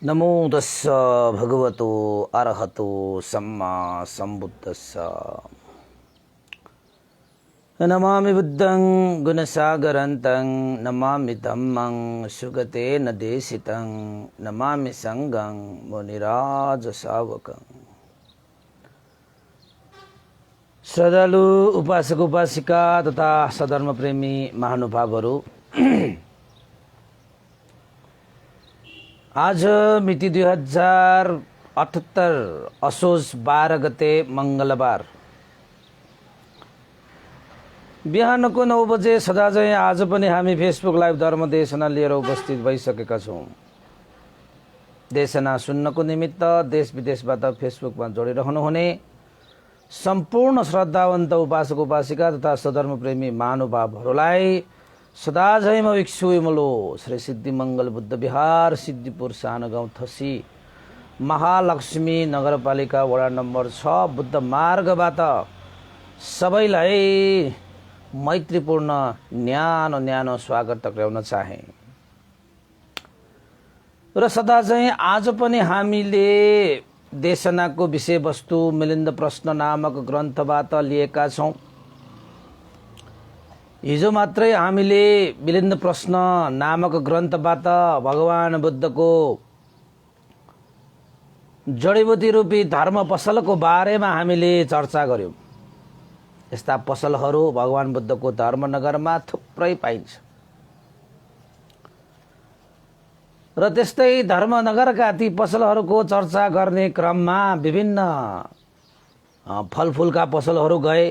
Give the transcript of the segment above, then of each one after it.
नमो तस्स भगवतो अरहतो सम्मा सम्बुद्धस्स। नमामि बुद्धं गुणसागरन्तं नमामि धम्मं सुगतेन देशितं नमामि संघं मुनिराज सावकं। श्रद्धालु उपासक उपासिका तथा सधर्म प्रेमी महानुभावहरू, आज मिति 2078 असोज 12 गते मंगलबार बिहानको 9 बजे सदाझै आज पनि हामी फेसबुक लाइभ धर्मदेशना लिएर उपस्थित भइसकेका छौँ। देशना सुन्नको निमित्त देश विदेशबाट फेसबुकमा जोडिरहनुहुने सम्पूर्ण श्रद्धावन्त उपासक उपासिका तथा सधर्म प्रेमी महानुभावहरूलाई सदाझैमा विक्सुइमलो श्री सिद्धि मंगल बुद्ध विहार सिद्धिपुर सानो गाउँ थसी महालक्ष्मी नगरपालिका वडा नम्बर 6 बुद्ध मार्गबाट सबैलाई मैत्रीपूर्ण न्यानो न्यानो स्वागत टक्राउन चाहे र सदाझै आज पनि हामीले देशनाको विषयवस्तु मिलिन्द प्रश्न नामक ग्रन्थबाट लिएका छौं। हिजो मात्रै हामीले मिलिन्द प्रश्न नामक ग्रन्थबाट भगवान बुद्धको जडीबुटी रूपी धर्म पसलको बारेमा हामीले चर्चा गर्यौं। यस्ता पसलहरू भगवान बुद्धको धर्मनगरमा थुप्रै पाइन्छ र त्यस्तै धर्मनगरका ती पसलहरूको चर्चा गर्ने क्रममा विभिन्न फलफुलका पसलहरू गए।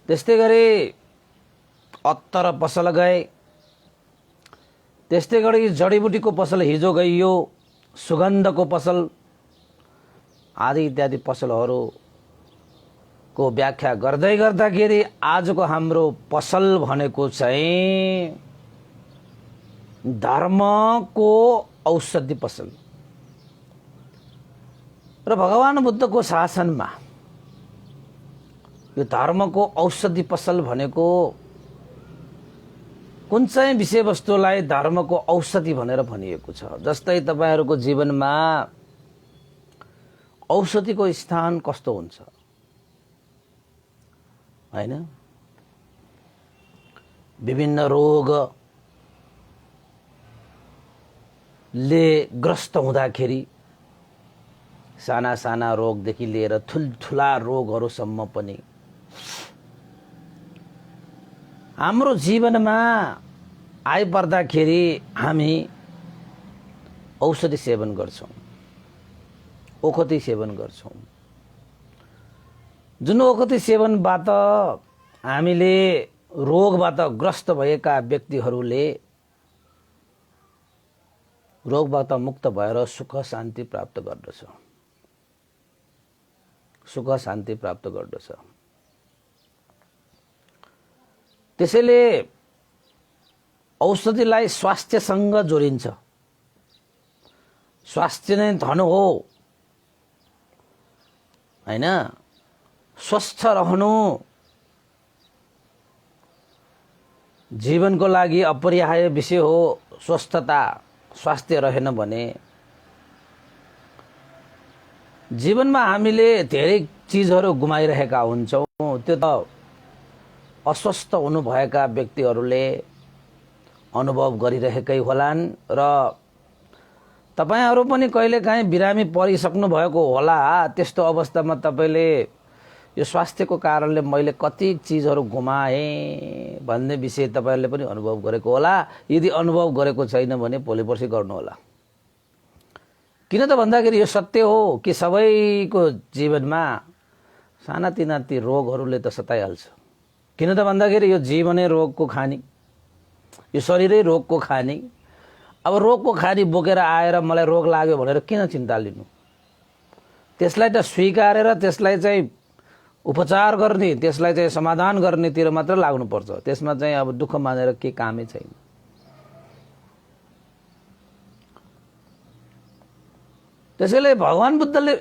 त्यस्तै गरी अत्तर पसल गए। त्यस्तै गरी जडीबुटीको पसल हिजो गइयो, सुगन्धको पसल आदि इत्यादि पसलहरूको व्याख्या गर्दै गर्दाखेरि आजको हाम्रो पसल भनेको चाहिँ धर्मको औषधि पसल र भगवान बुद्धको शासनमा यो धर्मको औषधि पसल भनेको कुन चाहिँ विषयवस्तुलाई धर्मको औषधि भनेर भनिएको छ। जस्तै तपाईहरुको जीवनमा औषधिको स्थान कस्तो हुन्छ हैन? विभिन्न रोगले ग्रस्त हुँदाखेरि साना साना रोगदेखि लिएर ठुलठुला रोगहरूसम्म पनि हाम्रो जीवनमा आइपर्दाखेरि हामी औषधि सेवन गर्छौं, ओखती सेवन गर्छौं। जुन ओखती सेवनबाट हामीले रोगबाट ग्रस्त भएका व्यक्तिहरूले रोगबाट मुक्त भएर सुख शान्ति प्राप्त गर्दछ, सुख शान्ति प्राप्त गर्दछ। त्यसैले औषधिलाई स्वास्थ्यसँग जोडिन्छ। स्वास्थ्य नै धन हो हैन? स्वस्थ रहनु जीवनको लागि अपरिहार्य विषय हो। स्वस्थता स्वास्थ्य रहेन भने जीवनमा हामीले धेरै चीजहरू गुमाइरहेका हुन्छौं। त्यो त अस्वस्थ हुनुभएका व्यक्तिहरूले अनुभव गरिरहेकै होलान् र तपाईहरु पनि कहिलेकाहीँ बिरामी परिसक्नु भएको होला। त्यस्तो अवस्थामा तपाईले यो स्वास्थ्यको कारणले मैले कति चीजहरू गुमाए भन्ने विषय तपाईहरुले पनि अनुभव गरेको होला। यदि अनुभव गरेको छैन भने भोलि पर्सि गर्नु होला। किन त भन्दाखेरि यो सत्य हो कि सबैको जीवनमा सानातिना ती रोगहरूले त सताइहाल्छ। किन त भन्दाखेरि यो जीवनै रोगको खानी, यो शरीरै रोगको खानी। अब रोगको खानी बोकेर आएर मलाई रोग लाग्यो भनेर किन चिन्ता लिनु? त्यसलाई त स्वीकारेर त्यसलाई चाहिँ उपचार गर्ने, त्यसलाई चाहिँ समाधान गर्नेतिर मात्र लाग्नुपर्छ। त्यसमा चाहिँ अब दुःख मानेर के कामै छैन। त्यसैले भगवान बुद्धले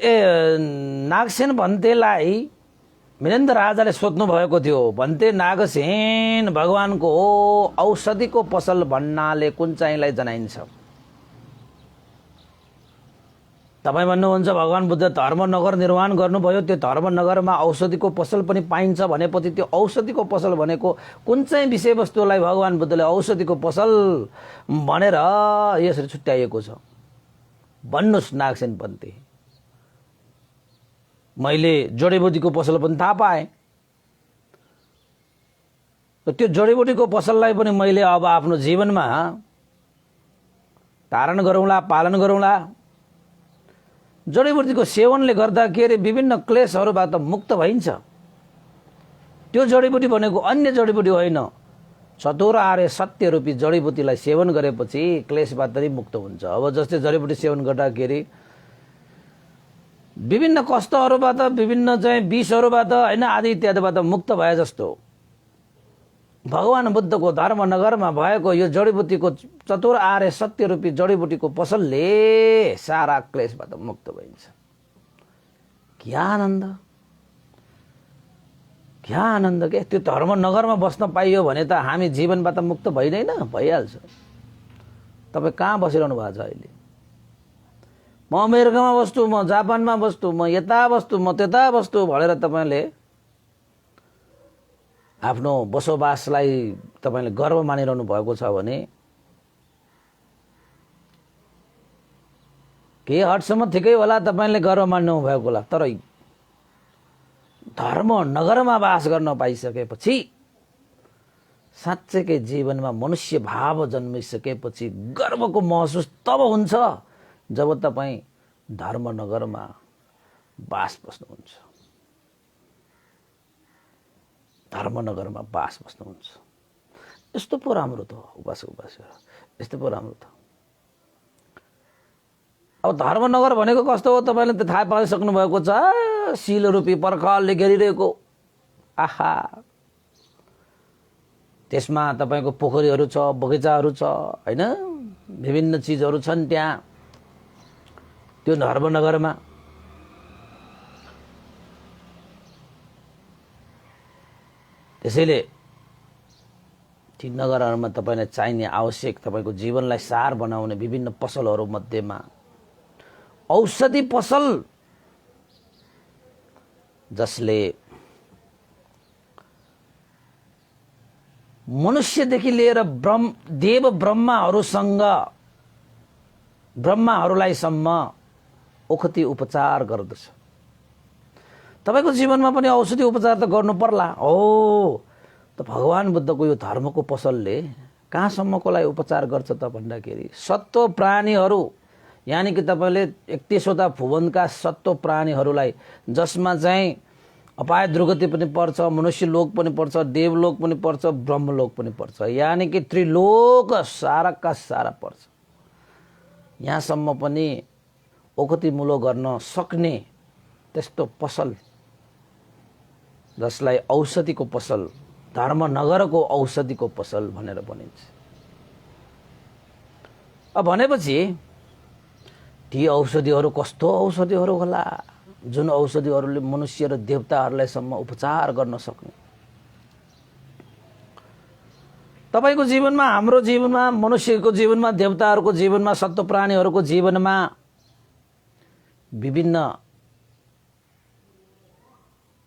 नागसेन भन्तेलाई मिलिन्द राजाले सोध्नु भएको थियो, भन्ते नागसेन भगवानको औषधिको पसल भन्नाले कुन चाहिँलाई जनाइन्छ? तपाईँ भन्नुहुन्छ भगवान बुद्ध धर्मनगर निर्माण गर्नुभयो, त्यो धर्मनगरमा औषधिको पसल पनि पाइन्छ भनेपछि त्यो औषधिको पसल भनेको कुन चाहिँ विषयवस्तुलाई भगवान बुद्धले औषधिको पसल भनेर यसरी छुट्याइएको छ भन्नुहोस् नागसेन पन्थी। मैले जडीबुटीको पसल पनि थाहा पाएँ। त्यो जडीबुटीको पसललाई पनि मैले अब आफ्नो जीवनमा धारण गरौँला, पालन गरौँला। जडीबुटीको सेवनले गर्दाखेरि विभिन्न क्लेशहरूबाट मुक्त भइन्छ। त्यो जडीबुटी भनेको अन्य जडीबुटी होइन, चतुर आर्य सत्य रूपी जडीबुटीलाई सेवन गरेपछि क्लेशबाट पनि मुक्त हुन्छ। अब जस्तै जडीबुटी सेवन गर्दाखेरि विभिन्न कष्टहरूबाट, विभिन्न चाहिँ विषहरूबाट होइन आदि इत्यादिबाट मुक्त भए जस्तो भगवान बुद्धको धर्मनगरमा भएको यो जडीबुटीको चतुर आर्य सत्य रूपी जडीबुटीको पसलले सारा क्लेशबाट मुक्त भइन्छ। क्या आनन्द, क्या आनन्द के! त्यो धर्मनगरमा बस्न पाइयो भने त हामी जीवनबाट मुक्त भइदैन, भइहाल्छ। तपाईँ कहाँ बसिरहनु भएको छ अहिले? म अमेरिकामा बस्छु, म जापानमा बस्छु, म यता बस्छु, म त्यता बस्छु भनेर तपाईँले आफ्नो बसोबासलाई तपाईँले गर्व मानिरहनु भएको छ भने केही हदसम्म ठिकै होला, तपाईँले गर्व मान्नु भएको होला। तर धर्मनगरमा वास गर्न पाइसकेपछि साँच्चैकै जीवनमा मनुष्य भाव जन्मिसकेपछि गर्वको महसुस तब हुन्छ जब तपाईँ धर्मनगरमा बास बस्नुहुन्छ, धर्मनगरमा बास बस्नुहुन्छ। यस्तो पो राम्रो त उपासक उपासिका, यस्तो पो राम्रो त। अब धर्मनगर भनेको कस्तो हो तपाईँले त थाहा पाइसक्नु भएको छ। सिलो रूपी पर्खालले घेरिरहेको, आहा, त्यसमा तपाईँको पोखरीहरू छ, बगैँचाहरू छ, होइन, विभिन्न चिजहरू छन् त्यहाँ त्यो धर्मनगरमा। त्यसैले ती नगरहरूमा तपाईँलाई चाहिने आवश्यक तपाईँको जीवनलाई सार बनाउने विभिन्न पसलहरू मध्येमा औषधि पसल, जसले मनुष्यदेखि लिएर देव ब्रह्माहरूलाई सम्म ओखती उपचार गर्दछ। तपाईको जीवनमा पनि औषधि उपचार त गर्नु पर्ला हो। त भगवान बुद्धको यो धर्मको पसलले कहाँसम्मको लागि उपचार गर्छ त भन्दाखेरि सत्व प्राणीहरू, यानि कि तपाईँले 31वटा भुवनका सत्व प्राणीहरूलाई, जसमा चाहिँ अपाय दुर्गति पनि पर्छ, मनुष्य लोक पनि पर्छ, देवलोक पनि पर्छ, ब्रह्मलोक पनि पर्छ, यानि कि त्रिलोक साराका सारा पर्छ। यहाँसम्म पनि ओखतीमुलो गर्न सक्ने त्यस्तो पसल, जसलाई औषधिको पसल, धर्मनगरको औषधिको पसल भनेर भनिन्छ। अब भनेपछि ती औषधिहरू कस्तो औषधिहरू होला जुन औषधिहरूले मनुष्य र देवताहरूलाई सम्म उपचार गर्न सक्ने। तपाईको जीवनमा, हाम्रो जीवनमा, मनुष्यको जीवनमा, देवताहरूको जीवनमा, सत्व प्राणीहरूको जीवनमा विभिन्न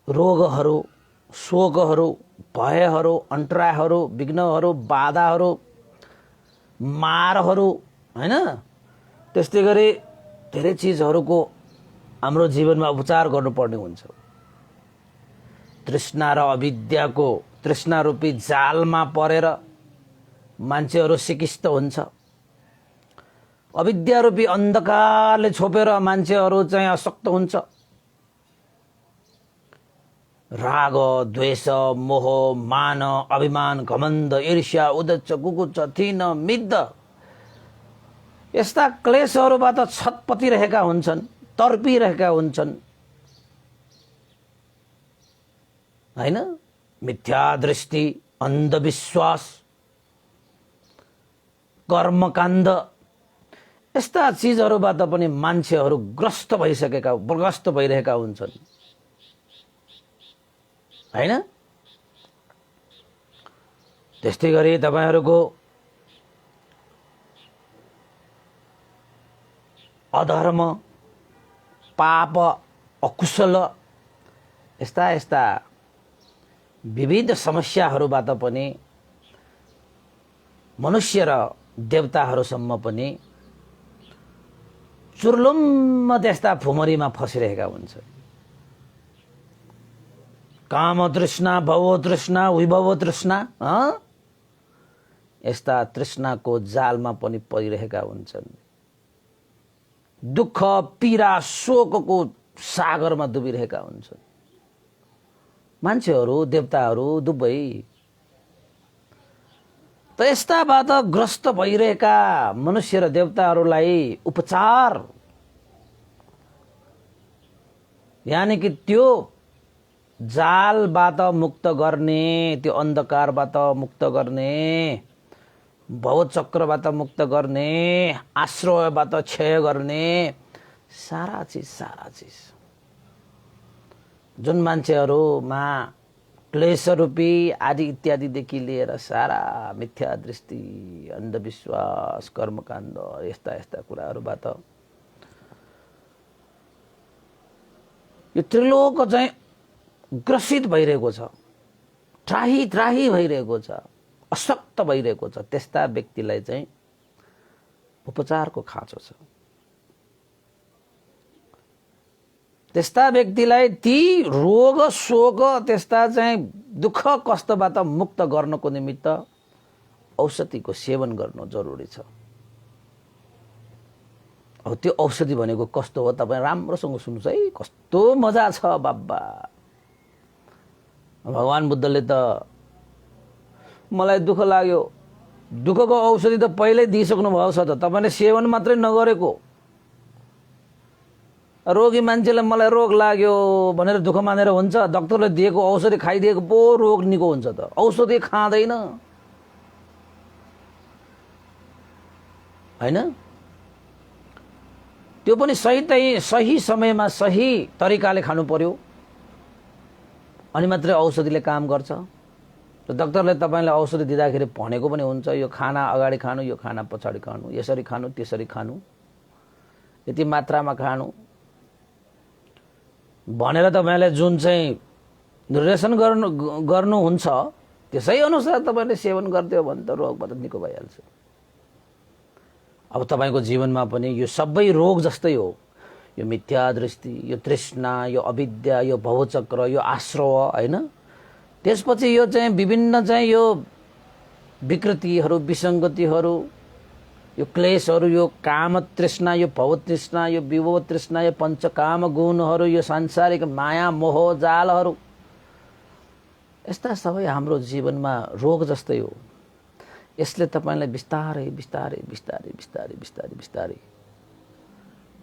रोगहरू, शोकहरू, भयहरू, अन्तरायहरू, विघ्नहरू, बाधाहरू, मारहरू, हैन, त्यस्तै गरी धेरै चीजहरूको हाम्रो जीवनमा उपचार गर्नुपर्ने हुन्छ। तृष्णा र अविद्याको तृष्णा रूपी जालमा परेर मान्छेहरू सिकिस्त हुन्छ। अविद्या रूपी अन्धकारले छोपेर मान्छेहरू चाहिँ अशक्त हुन्छ। राग, द्वेष, मोह, मान, अभिमान, घमण्ड, ईर्ष्या, उद्देश्य, कुकुच्च, थिन, मिद्ध, यस्ता क्लेशहरूबाट छटपटिरहेका हुन्छन्, तर्पिरहेका हुन्छन्, हैन। मिथ्या दृष्टि, अन्धविश्वास, कर्मकाण्ड, यस्ता चीजहरूबाट पनि मान्छेहरू ग्रस्त भइरहेका हुन्छन्, हैन। त्यस्तै गरी तपाईहरुको अधर्म, पाप, अकुशल यस्ता यस्ता विविध समस्याहरूबाट पनि मनुष्य र देवताहरूसम्म पनि चुर्लुम्म त्यस्ता फुमरीमा फसिरहेका हुन्छन्। काम तृष्णा, भव तृष्णा, विभव तृष्णा, यस्ता तृष्णाको जालमा पनि परिरहेका हुन्छन्। दुःख, पीडा, शोकको सागरमा डुबिरहेका हुन्छन् मान्छेहरू, देवताहरू दुवै। त यस्ताबाट ग्रस्त भइरहेका मनुष्य र देवताहरूलाई उपचार यानि कि त्यो जालबाट मुक्त गर्ने, त्यो अन्धकारबाट मुक्त गर्ने, भवचक्रबाट मुक्त गर्ने, आश्रयबाट क्षय गर्ने सारा चिज जुन मान्छेहरूमा क्लेशरूपी आदि इत्यादिदेखि लिएर सारा मिथ्या दृष्टि, अन्धविश्वास, कर्मकाण्ड यस्ता यस्ता कुराहरूबाट यो त्रिलोक चाहिँ ग्रसित भइरहेको छ, त्राही त्राही भइरहेको छ, अशक्त भइरहेको छ। त्यस्ता व्यक्तिलाई चाहिँ उपचारको खाँचो छ। त्यस्ता व्यक्तिलाई ती रोग शोक, त्यस्ता चाहिँ दुःख कष्टबाट मुक्त गर्नको निमित्त औषधिको सेवन गर्नु जरुरी छ। अब त्यो औषधि भनेको कस्तो हो तपाईँ राम्रोसँग सुन्नुहोस् है, कस्तो मजा छ बाबा। भगवान बुद्धले त मलाई दुःख लाग्यो, दुःखको औषधि त पहिल्यै दिइसक्नु भएको छ त, तपाईँले सेवन मात्रै नगरेको। रोगी मान्छेले मलाई रोग लाग्यो भनेर दुःख मानेर हुन्छ? डाक्टरले दिएको औषधि खाइदिएको पो रोग निको हुन्छ त? औषधि खाँदैन हैन? त्यो पनि सही समयमा सही तरिकाले खानु पर्यो, अनि मात्रै औषधिले काम गर्छ। र डाक्टरले तपाईलाई औषधि दिँदाखेरि भनेको पनि हुन्छ यो खाना अगाडि खानु, यो खाना पछाडि खानु, यसरी खानु, त्यसरी खानु, यति मात्रामा खानु भनेर तपाईले जुन चाहिँ निर्देशन गर्नुहुन्छ त्यसै अनुसार तपाईले सेवन गर्दियो भने त रोगबाट निको भइहाल्छ। अब तपाईको जीवनमा पनि यो सबै रोग जस्तै हो, यो मिथ्या दृष्टि, यो तृष्णा, यो अविद्या, यो भवचक्र, यो आश्रय हैन। त्यसपछि यो चाहिँ विभिन्न चाहिँ यो विकृतिहरू, विसंगतिहरू, यो क्लेशहरू, यो काम तृष्णा, यो भव तृष्णा, यो विभव तृष्णा, यो पञ्चकाम गुणहरू, यो सांसारिक माया मोह जालहरू, यस्ता सबै हाम्रो जीवनमा रोग जस्तै हो। यसले तपाईलाई बिस्तारै बिस्तारै बिस्तारै बिस्तारै बिस्तारै बिस्तारै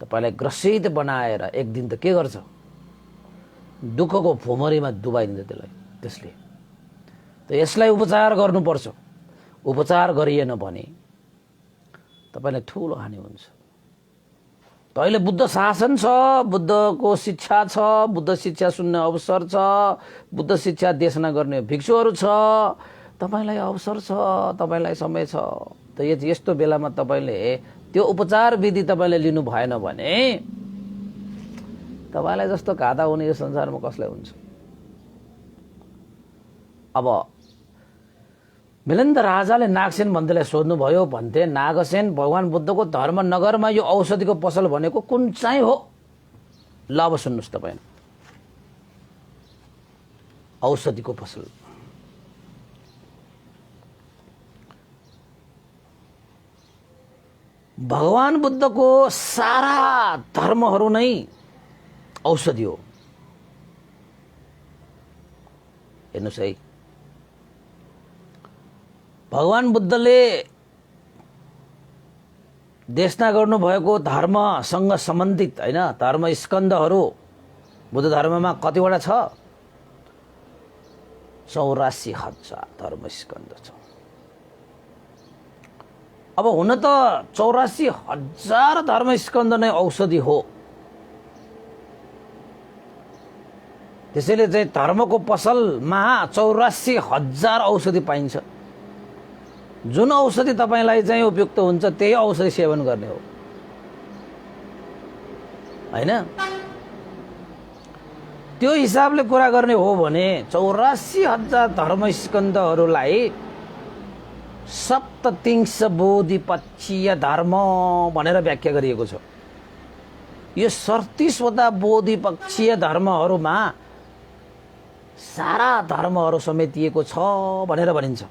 तपाईलाई ग्रसित बनाएर एक दिन त के गर्छ, दुःखको भुमरीमा डुबाइदिन्छ त्यसले। त यसलाई उपचार गर्नुपर्छ। उपचार गरिएन भने तपाईलाई ठूलो हानि हुन्छ। त अहिले बुद्ध शासन छ, बुद्धको शिक्षा छ, बुद्ध शिक्षा सुन्ने अवसर छ, बुद्ध शिक्षा देशना गर्ने भिक्षुहरू छ, तपाईलाई अवसर छ, तपाईलाई समय छ। त यस्तो बेलामा तपाईले त्यो उपचार विधि तपाईले लिनु भएन भने तपाईलाई जस्तो घाटा हुने यो संसारमा कसलाई हुन्छ? अब मिलिन्द राजाले नागसेन भन्तेलाई सोध्नुभयो, भन्थे नागसेन भगवान बुद्धको धर्म नगरमा यो औषधिको पसल भनेको कुन चाहिँ हो? ल अब सुन्नुहोस् तपाईँ, औषधिको पसल भगवान बुद्धको सारा धर्महरू नै औषधि हो। हेर्नुहोस् है, भगवान बुद्धले देशना गर्नुभएको धर्मसँग सम्बन्धित हैन धर्म स्कन्धहरू बुद्ध धर्ममा कतिवटा छ? 84,000 धर्म स्कन्ध छ। अब हुन त 84,000 धर्म स्कन्ध नै औषधि हो। त्यसैले चाहिँ धर्मको पसलमा 84,000 औषधि पाइन्छ। जुन औषधि तपाईलाई चाहिँ उपयुक्त हुन्छ त्यही औषधि सेवन गर्ने हो हैन। त्यो हिसाबले कुरा गर्ने हो भने 84,000 धर्मस्कन्धहरूलाई सप्ततिंश बोधिपक्षीय धर्म भनेर व्याख्या गरिएको छ। यो 37वटा बोधिपक्षीय धर्महरूमा सारा धर्महरू समेटिएको छ भनेर भनिन्छ।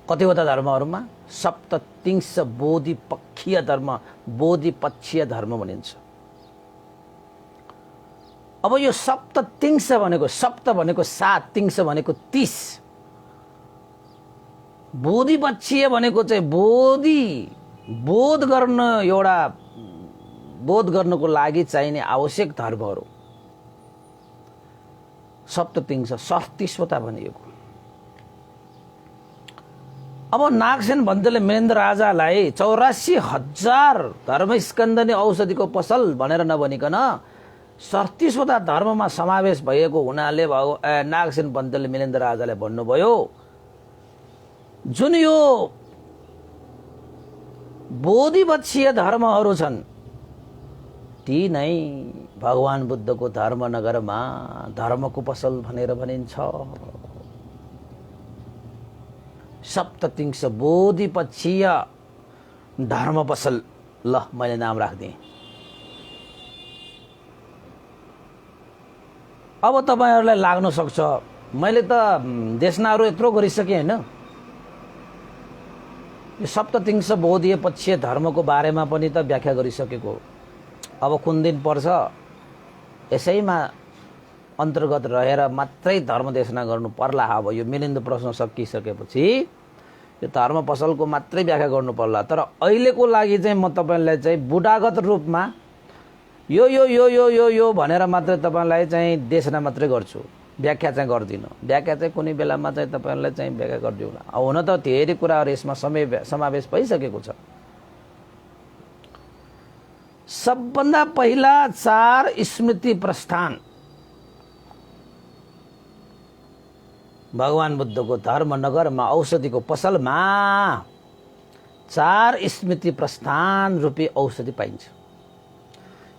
कतिवटा धर्महरूमा सप्ततिंश बोधिपक्षीय धर्म, बोधिपक्षीय धर्म भनिन्छ। अब यो सप्ततिंश भनेको, सप्त भनेको 7, तिंश भनेको 30, बोधिपक्षीय भनेको चाहिँ बोध गर्न, एउटा बोध गर्नको लागि चाहिने आवश्यक धर्महरू। सप्ततिंश 37वटा भनिएको। अब नागसेन भन्तेले महेन्द्र राजालाई 84,000 धर्मस्कन्ध नै औषधिको पसल भनेर नभनिकन 37वटा धर्ममा समावेश भएको हुनाले नागसेन पन्तले महेन्द्र राजालाई भन्नुभयो, जुन यो बोधिपक्षीय धर्महरू छन् ती नै भगवान बुद्धको धर्मनगरमा धर्मको पसल भनेर भनिन्छ। सप्ततिंश बोधिपक्षीय धर्म पसल, ल मैले नाम राख्दिएँ। अब तपाईहरुलाई लाग्न सक्छ मैले त देशनाहरू यत्रो गरिसकेँ हैन, यो सप्ततिंश बोधिपक्षीय धर्मको बारेमा पनि त व्याख्या गरिसकेको। अब कुन दिन पर्छ यसैमा अन्तर्गत रहेर मात्रै धर्म देशना गर्नु पर्ला। अब यो मिलिन्दो प्रश्न सकिसकेपछि यो धर्म पसलको मात्रै व्याख्या गर्नु पर्ला। तर अहिलेको लागि चाहिँ म तपाईलाई चाहिँ बुढागत रूपमा यो यो यो यो यो यो भनेर मात्रै तपाईलाई चाहिँ देशना मात्रै गर्छु, व्याख्या चाहिँ गर्दिनँ। व्याख्या चाहिँ कुनै बेलामा चाहिँ तपाईलाई चाहिँ व्याख्या गरिदिउँला। अब हुन त धेरै कुराहरू यसमा समावेश भइसकेको छ। सबभन्दा पहिला 4 स्मृति प्रस्थान भगवान बुद्धको धर्मनगरमा औषधिको पसलमा 4 स्मृति प्रस्थान रूपी औषधि पाइन्छ।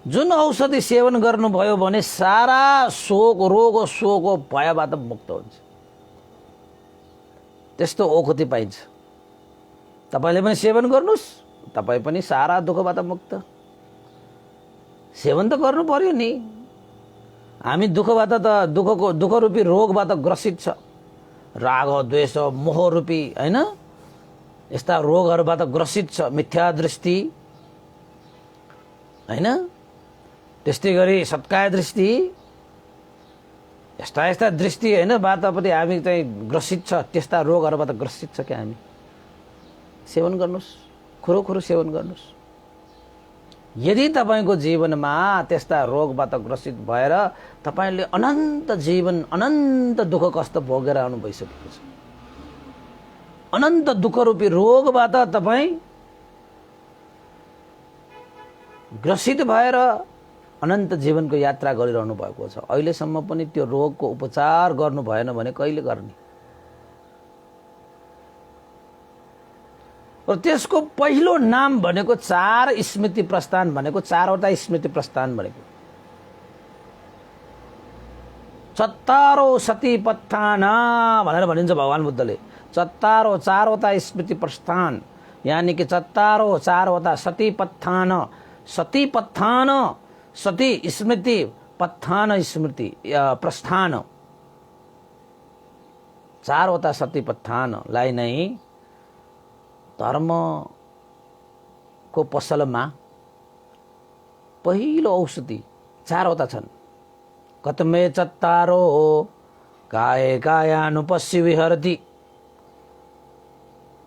जुन औषधि सेवन गर्नुभयो भने सारा शोक रोग शोक भयबाट मुक्त हुन्छ। त्यस्तो औषधि पाइन्छ। तपाईले पनि सेवन गर्नुस्, तपाई पनि सारा दुःखबाट मुक्त। सेवन त गर्नु पर्यो नि। हामी दुःखबाट त दुःख रूपी रोगबाट ग्रसित छ। राग द्वेष मोह रूपी हैन यस्ता रोगहरूबाट ग्रसित छ। मिथ्या दृष्टि हैन, त्यस्तै गरी सत्काय दृष्टि, यस्ता दृष्टि हैन बाट पनि हामी चाहिँ ग्रसित छ। त्यस्ता रोगहरूबाट ग्रसित छ। क्या हामी सेवन गर्नुस्, खुरो सेवन गर्नुस्। यदि तपाईको जीवनमा त्यस्ता रोगबाट ग्रसित भएर तपाईले अनन्त जीवन अनन्त दुःख कष्ट भोगेर आउनु भइसकेको छ, अनन्त दुःख रूपी रोगबाट तपाई ग्रसित भएर अनन्त जीवनको यात्रा गरिरहनु भएको छ। अहिलेसम्म पनि त्यो रोगको उपचार गर्नु भएन भने कहिले गर्ने? र त्यसको पहिलो नाम भनेको 4 स्मृति प्रस्थान भनेको 4वटा स्मृति प्रस्थान भनेको 4 सतीपत्थान भनेर भनिन्छ भगवान बुद्धले। 4वटा स्मृति प्रस्थान यानी कि 4वटा सतीपत्थान। सतीपत्थान, सती स्मृति, पत्थान स्मृति प्रस्थान। 4वटा सतीपत्थानलाई नै धर्मको पसलमा पहिलो औषधि 4वटा छन्। कतमे 4 काये कायानुपस्सी विहरति।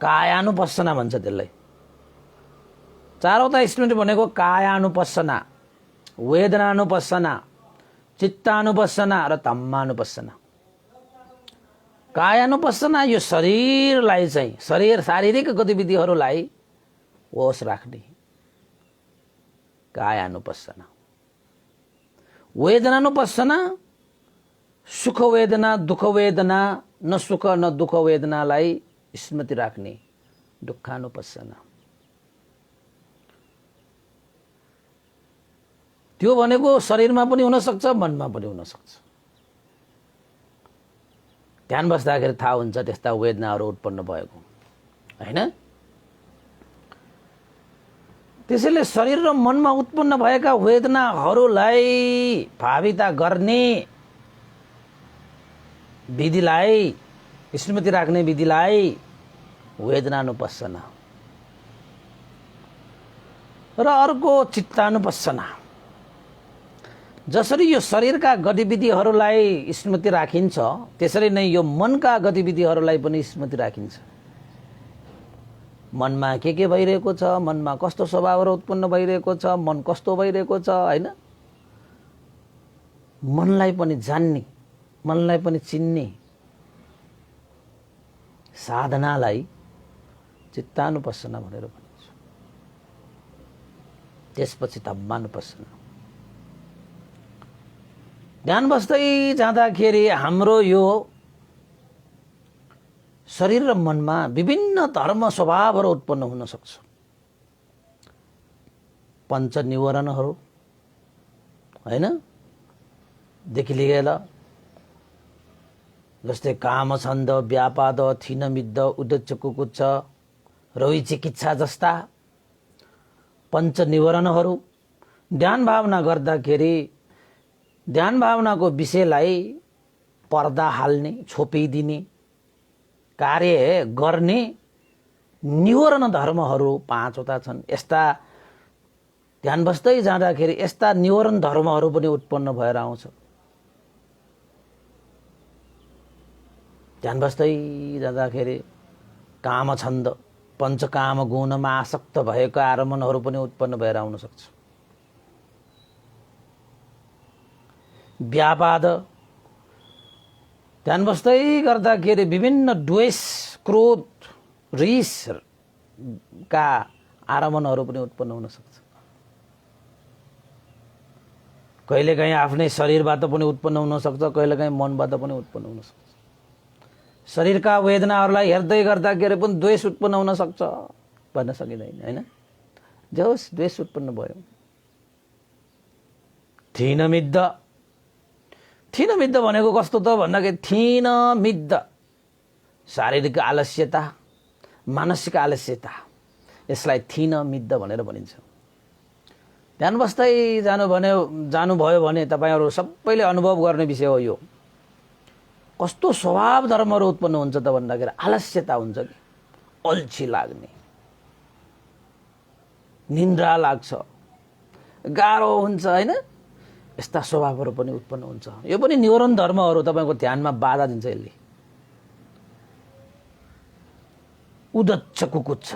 कायानुपस्सना भन्छ त्यसलाई। 4वटा स्मृति भनेको कायानुपस्सना, वेदनानुपस्सना, चित्तानुपस्सना र धम्मानुपस्सना। कायानुपस्सना यो शरीरलाई चाहिँ शारीरिक गतिविधिहरूलाई होस राख्ने कायानुपस्सना। वेदनानुपस्सना सुख वेदना दुःख वेदना, न सुख न दुःख वेदनालाई स्मृति राख्ने दुःखानुपस्सना। त्यो भनेको शरीरमा पनि हुन सक्छ, मनमा पनि हुन सक्छ। ध्यान बस्दाखेरि थाहा हुन्छ त्यस्ता वेदनाहरू उत्पन्न भएको, हैन? त्यसैले शरीर र मनमा उत्पन्न भएका वेदनाहरूलाई भाविता गर्ने विधिलाई, स्मृति राख्ने विधिलाई वेदनानुपස්සना र अर्को चित्तानुपස්සना। जसरी यो शरीरका गतिविधिहरूलाई स्मृति राखिन्छ, त्यसरी नै यो मनका गतिविधिहरूलाई पनि स्मृति राखिन्छ। मनमा के भइरहेको छ, मनमा कस्तो स्वभावहरू उत्पन्न भइरहेको छ, मन कस्तो भइरहेको छ, हैन? मनलाई पनि जान्ने, मनलाई पनि चिन्ने साधनालाई चित्तानुपස්සना भनेर भनिन्छ। त्यसपछि धम्मानुपස්සना। ध्यान बस्दै जाँदाखेरि हाम्रो यो शरीर र मनमा विभिन्न धर्म स्वभावहरू उत्पन्न हुन सक्छ। पञ्च निवरणहरू, हैन, देखि लिएर जस्तै काम, छन्द, व्यापाद, थिन, मिद्द, उद्देश्य, कुकुच्छ, रोही, चिकित्सा जस्ता पञ्च निवरणहरू ध्यान भावना गर्दाखेरि ध्यान भावनाको विषयलाई पर्दा हाल्ने, छोपिदिने कार्य गर्ने निवरण धर्महरू 5 वटा छन्। यस्ता ध्यान बस्दै जाँदाखेरि यस्ता निवरण धर्महरू पनि उत्पन्न भएर आउँछ। ध्यान बस्दै जाँदाखेरि काम, छन्द, पञ्चकाम गुणमा आसक्त भएका आरमणहरू पनि उत्पन्न भएर आउन सक्छ। व्यापाद, ध्यान बस्दै गर्दाखेरि विभिन्न द्वेष, क्रोध, रिसका आरमणहरू पनि उत्पन्न हुन सक्छ। कहिलेकाहीँ आफ्नै शरीरबाट पनि उत्पन्न हुन सक्छ, कहिलेकाहीँ मनबाट पनि उत्पन्न हुन सक्छ। शरीरका वेदनाहरूलाई हेर्दै गर्दाखेरि पनि द्वेष उत्पन्न हुन सक्छ भन्न सकिँदैन, हैन? जे होस्, द्वेष उत्पन्न भयो। थिन मिद्द, थिन मिद्द भनेको कस्तो त भन्दाखेरि थिन मिद्द शारीरिक आलस्यता, मानसिक आलस्यता, यसलाई थिन मिद्द भनेर भनिन्छ। ध्यान बस्दै जानुभयो भने तपाईहरु सबैले अनुभव गर्ने विषय हो यो। कस्तो स्वभाव धर्महरू उत्पन्न हुन्छ त भन्दाखेरि आलस्यता हुन्छ कि, अल्छी लाग्ने, निन्द्रा लाग्छ, गाह्रो हुन्छ, हैन? यस्ता स्वभावहरू पनि उत्पन्न हुन्छ। यो पनि निवरण धर्महरू तपाईको ध्यानमा बाधा दिन्छ यसले। उदच्छ कुकुच्छ,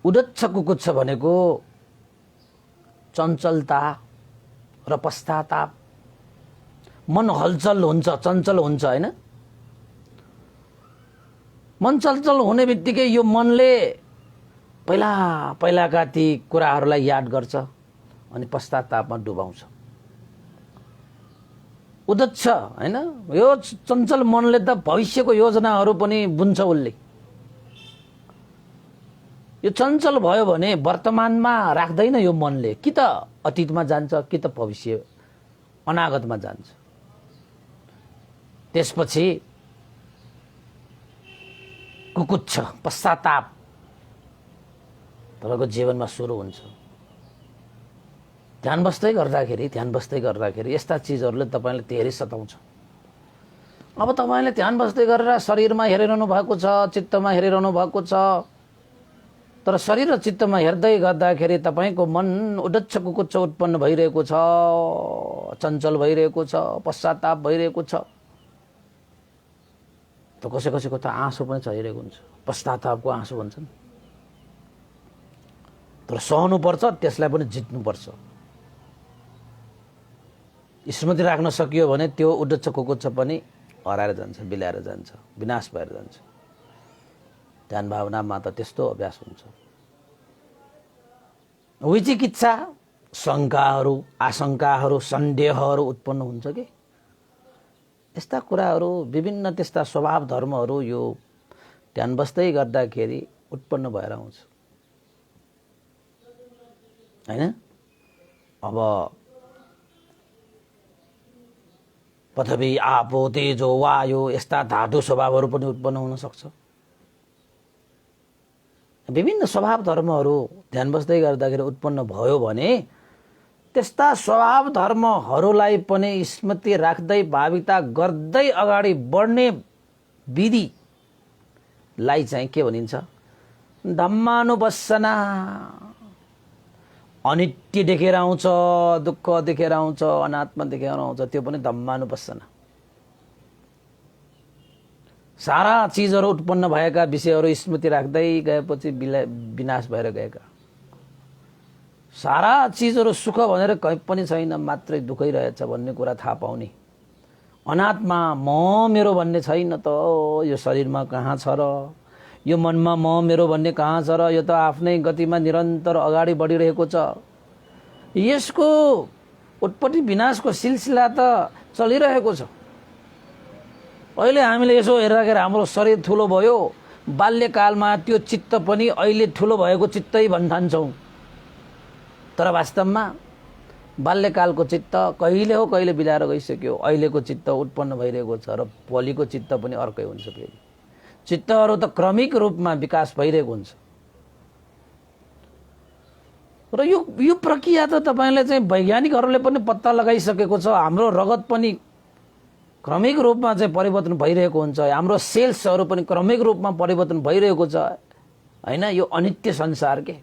उदच्छ कुकुच्छ भनेको चञ्चलता र पश्चाताप, मन हलचल हुन्छ, चञ्चल हुन्छ, हैन? मन चञ्चल हुने बित्तिकै यो मनले पहिलाका ती कुराहरूलाई याद गर्छ अनि पश्चातापमा डुबाउँछ। उदच्छ, हैन? यो चञ्चल मनले त भविष्यको योजनाहरू पनि बुन्छ उसले। यो चञ्चल भयो भने वर्तमानमा राख्दैन यो मनले, कि त अतीतमा जान्छ कि त भविष्य अनागतमा जान्छ। त्यसपछि कुकुच्छ, पश्चाताप तपाईको जीवनमा सुरु हुन्छ। ध्यान बस्दै गर्दाखेरि यस्ता चीजहरूले तपाईलाई धेरै सताउँछ। अब तपाईले ध्यान बस्दै गरेर शरीरमा हेरिरहनु भएको छ, चित्तमा हेरिरहनु भएको छ, तर शरीर र चित्तमा हेर्दै गर्दाखेरि तपाईको मन उदच्छ कुकुच्छ उत्पन्न भइरहेको छ, चञ्चल भइरहेको छ, पश्चाताप भइरहेको छ। त कसैको त आँसु पनि चलिरहेको हुन्छ, पश्चातापको आँसु भन्छन्। तर सहनु पर्छ, त्यसलाई पनि जित्नु पर्छ। स्मृति राख्न सकियो भने त्यो उदच्छ कुकुच्छ पनि हराएर जान्छ, बिलाएर जान्छ, विनाश भएर जान्छ। ध्यान भावनामा त त्यस्तो अभ्यास हुन्छ। विचिकित्सा, शङ्काहरू, आशंकाहरू, सन्देहहरू उत्पन्न हुन्छ कि, यस्ता कुराहरू, विभिन्न त्यस्ता स्वभाव धर्महरू यो ध्यान बस्दै गर्दाखेरि उत्पन्न भएर आउँछ, हैन? अब पृथ्वी आपो तेजो वायु यस्ता धातु स्वभावहरू पनि उत्पन्न हुन सक्छ। विभिन्न स्वभाव धर्महरू ध्यान बस्दै गर्दाखेरि उत्पन्न भयो भने त्यस्ता स्वभाव धर्महरूलाई पनि स्मृति राख्दै भाविता गर्दै अगाडि बढ्ने विधिलाई चाहिँ के भनिन्छ? धम्मानुपස්සना। अनित्य देखेर आउँछ, दुःख देखेर आउँछ, अनात्मा देखेर आउँछ, त्यो पनि धम्मानुपස්සना। सारा चीजहरू उत्पन्न भएका विषयहरू स्मृति राख्दै गएपछि विनाश भएर गएका। सारा चीजहरू सुख भनेर कहीँ पनि छैन, मात्रै दुःखै रहेछ भन्ने कुरा थाहा पाउने। अनात्मा म मेरो भन्ने छैन त, यो शरीरमा कहाँ छ र, यो मनमा म मेरो भन्ने कहाँ छ र, यो त आफ्नै गतिमा निरन्तर अगाडि बढिरहेको छ। यसको उत्पत्ति विनाशको सिलसिला त चलिरहेको छ। अहिले हामीले यसो हेर्दाखेरि हाम्रो शरीर ठुलो भयो, बाल्यकालमा त्यो चित्त पनि अहिले ठुलो भएको चित्तै भन्ठान्छौँ। तर वास्तवमा बाल्यकालको चित्त कहिले हो कहिले बिलाएर गइसक्यो। अहिलेको चित्त उत्पन्न भइरहेको छ र भोलिको चित्त पनि अर्कै हुन्छ। फेरि चित्तहरू त क्रमिक रूपमा विकास भइरहेको हुन्छ र यो प्रक्रिया त तपाईले चाहिँ वैज्ञानिकहरूले पनि पत्ता लगाइसकेको छ। हाम्रो रगत पनि क्रमिक रूपमा चाहिँ परिवर्तन भइरहेको हुन्छ, हाम्रो सेल्सहरू पनि क्रमिक रूपमा परिवर्तन भइरहेको छ हैन। यो अनित्य संसार के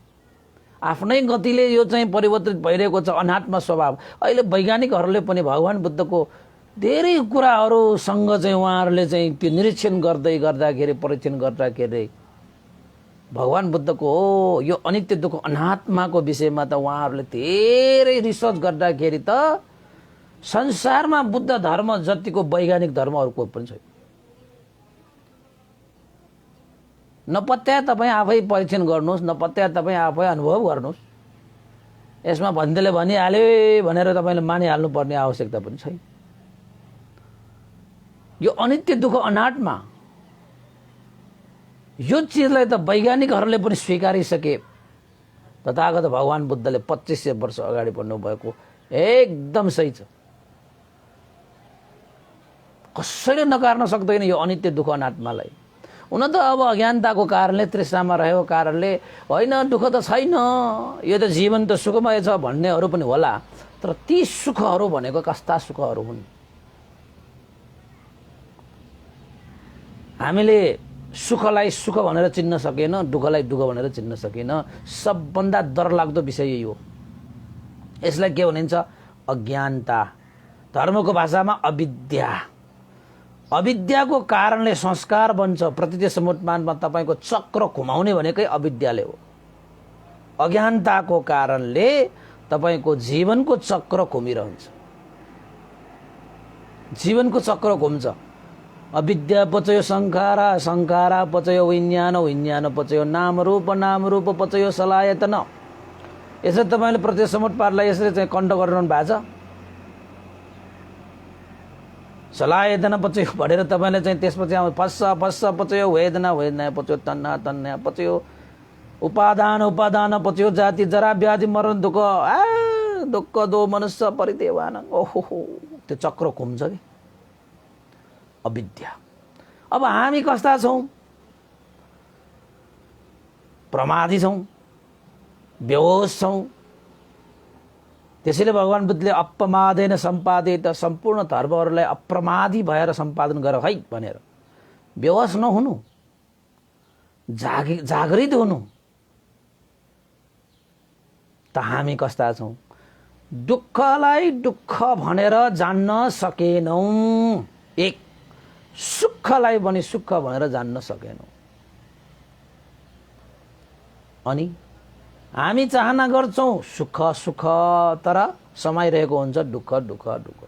आफ्नै गतिले यो चाहिँ परिवर्तित भइरहेको छ, अनात्मा स्वभाव। अहिले वैज्ञानिकहरूले पनि भगवान बुद्धको धेरै कुराहरूसँग चाहिँ उहाँहरूले चाहिँ त्यो निरीक्षण गर्दै गर्दाखेरि, परीक्षण गर्दाखेरि भगवान बुद्धको यो अनित्य दुःख अनात्माको विषयमा त उहाँहरूले धेरै रिसर्च गर्दाखेरि त संसारमा बुद्ध धर्म जतिको वैज्ञानिक धर्म अरू कोही पनि छैन। नपत्या तपाईँ आफै परीक्षण गर्नुहोस्, नपत्या तपाईँ आफै अनुभव गर्नुहोस्। यसमा भन्देले भनिहाल्यो भनेर तपाईँले मानिहाल्नु पर्ने आवश्यकता पनि छैन। यो अनित्य दुःख अनात्मा यो चिजलाई त वैज्ञानिकहरूले पनि स्वीकारिसके। तथागत भगवान बुद्धले 2500 वर्ष अगाडि बढ्नु भएको एकदम सही छ। कसैले नकार्न सक्दैन यो अनित्य दुःख अनात्मालाई। हुन त अब अज्ञानताको कारणले, तृष्णामा रहेको कारणले होइन दुःख त छैन, यो त जीवन त सुखमय छ भन्नेहरू पनि होला। तर ती सुखहरू भनेको कस्ता सुखहरू हुन्? हामीले सुखलाई सुख भनेर चिन्न सकेन, दुःखलाई दुःख भनेर चिन्न सकेन। सबभन्दा डरलाग्दो विषय यही हो। यसलाई के भनिन्छ? अज्ञानता। धर्मको भाषामा अविद्या। अविद्याको कारणले संस्कार बन्छ। प्रतिदेश समुत्पादमा तपाईको चक्र घुमाउने भनेकै अविद्याले हो। अज्ञानताको कारणले तपाईको जीवनको चक्र घुमिरहन्छ। जीवनको चक्र घुम्छ। अविद्या पचयो संखारा, संखारा पचयो विज्ञान, विज्ञान पचयो नाम रूप, नाम रूप पचयो सलायतन। यसरी तपाईले प्रत्यक्ष समुत्पादलाई यसरी चाहिँ कण्ठ गरिरहनु भएको छ। सलायतन पचयो भनेर तपाईले चाहिँ त्यसपछि आउँछ पस्स पस्स पचयो वेदना, वेदना पचयो तन्ना, तन्ना पचयो उपादान, उपादान पचयो जाति, जरा व्याधि मरण दुःख, दुःख दो मनुष्य परिदेवान। ओहो त्यो चक्र घुम्छ कि अविद्या। अब हामी कस्ता छौं? प्रमादी छौं, बेहोस छौं। त्यसैले भगवान बुद्धले अपमादेन सम्पादित, सम्पूर्ण धर्महरूलाई अप्रमादी भएर सम्पादन गर है भनेर। बेहोस नहुनु, जागृत हुनु। त हामी कस्ता छौं? दुःखलाई दुःख भनेर जान्न सकेनौं। एक, सुखलाई पनि सुख भनेर जान्न सकेनौं। अनि हामी चाहना गर्छौं सुख सुख, तर समाइरहेको हुन्छ दुःख दुःख दुःख,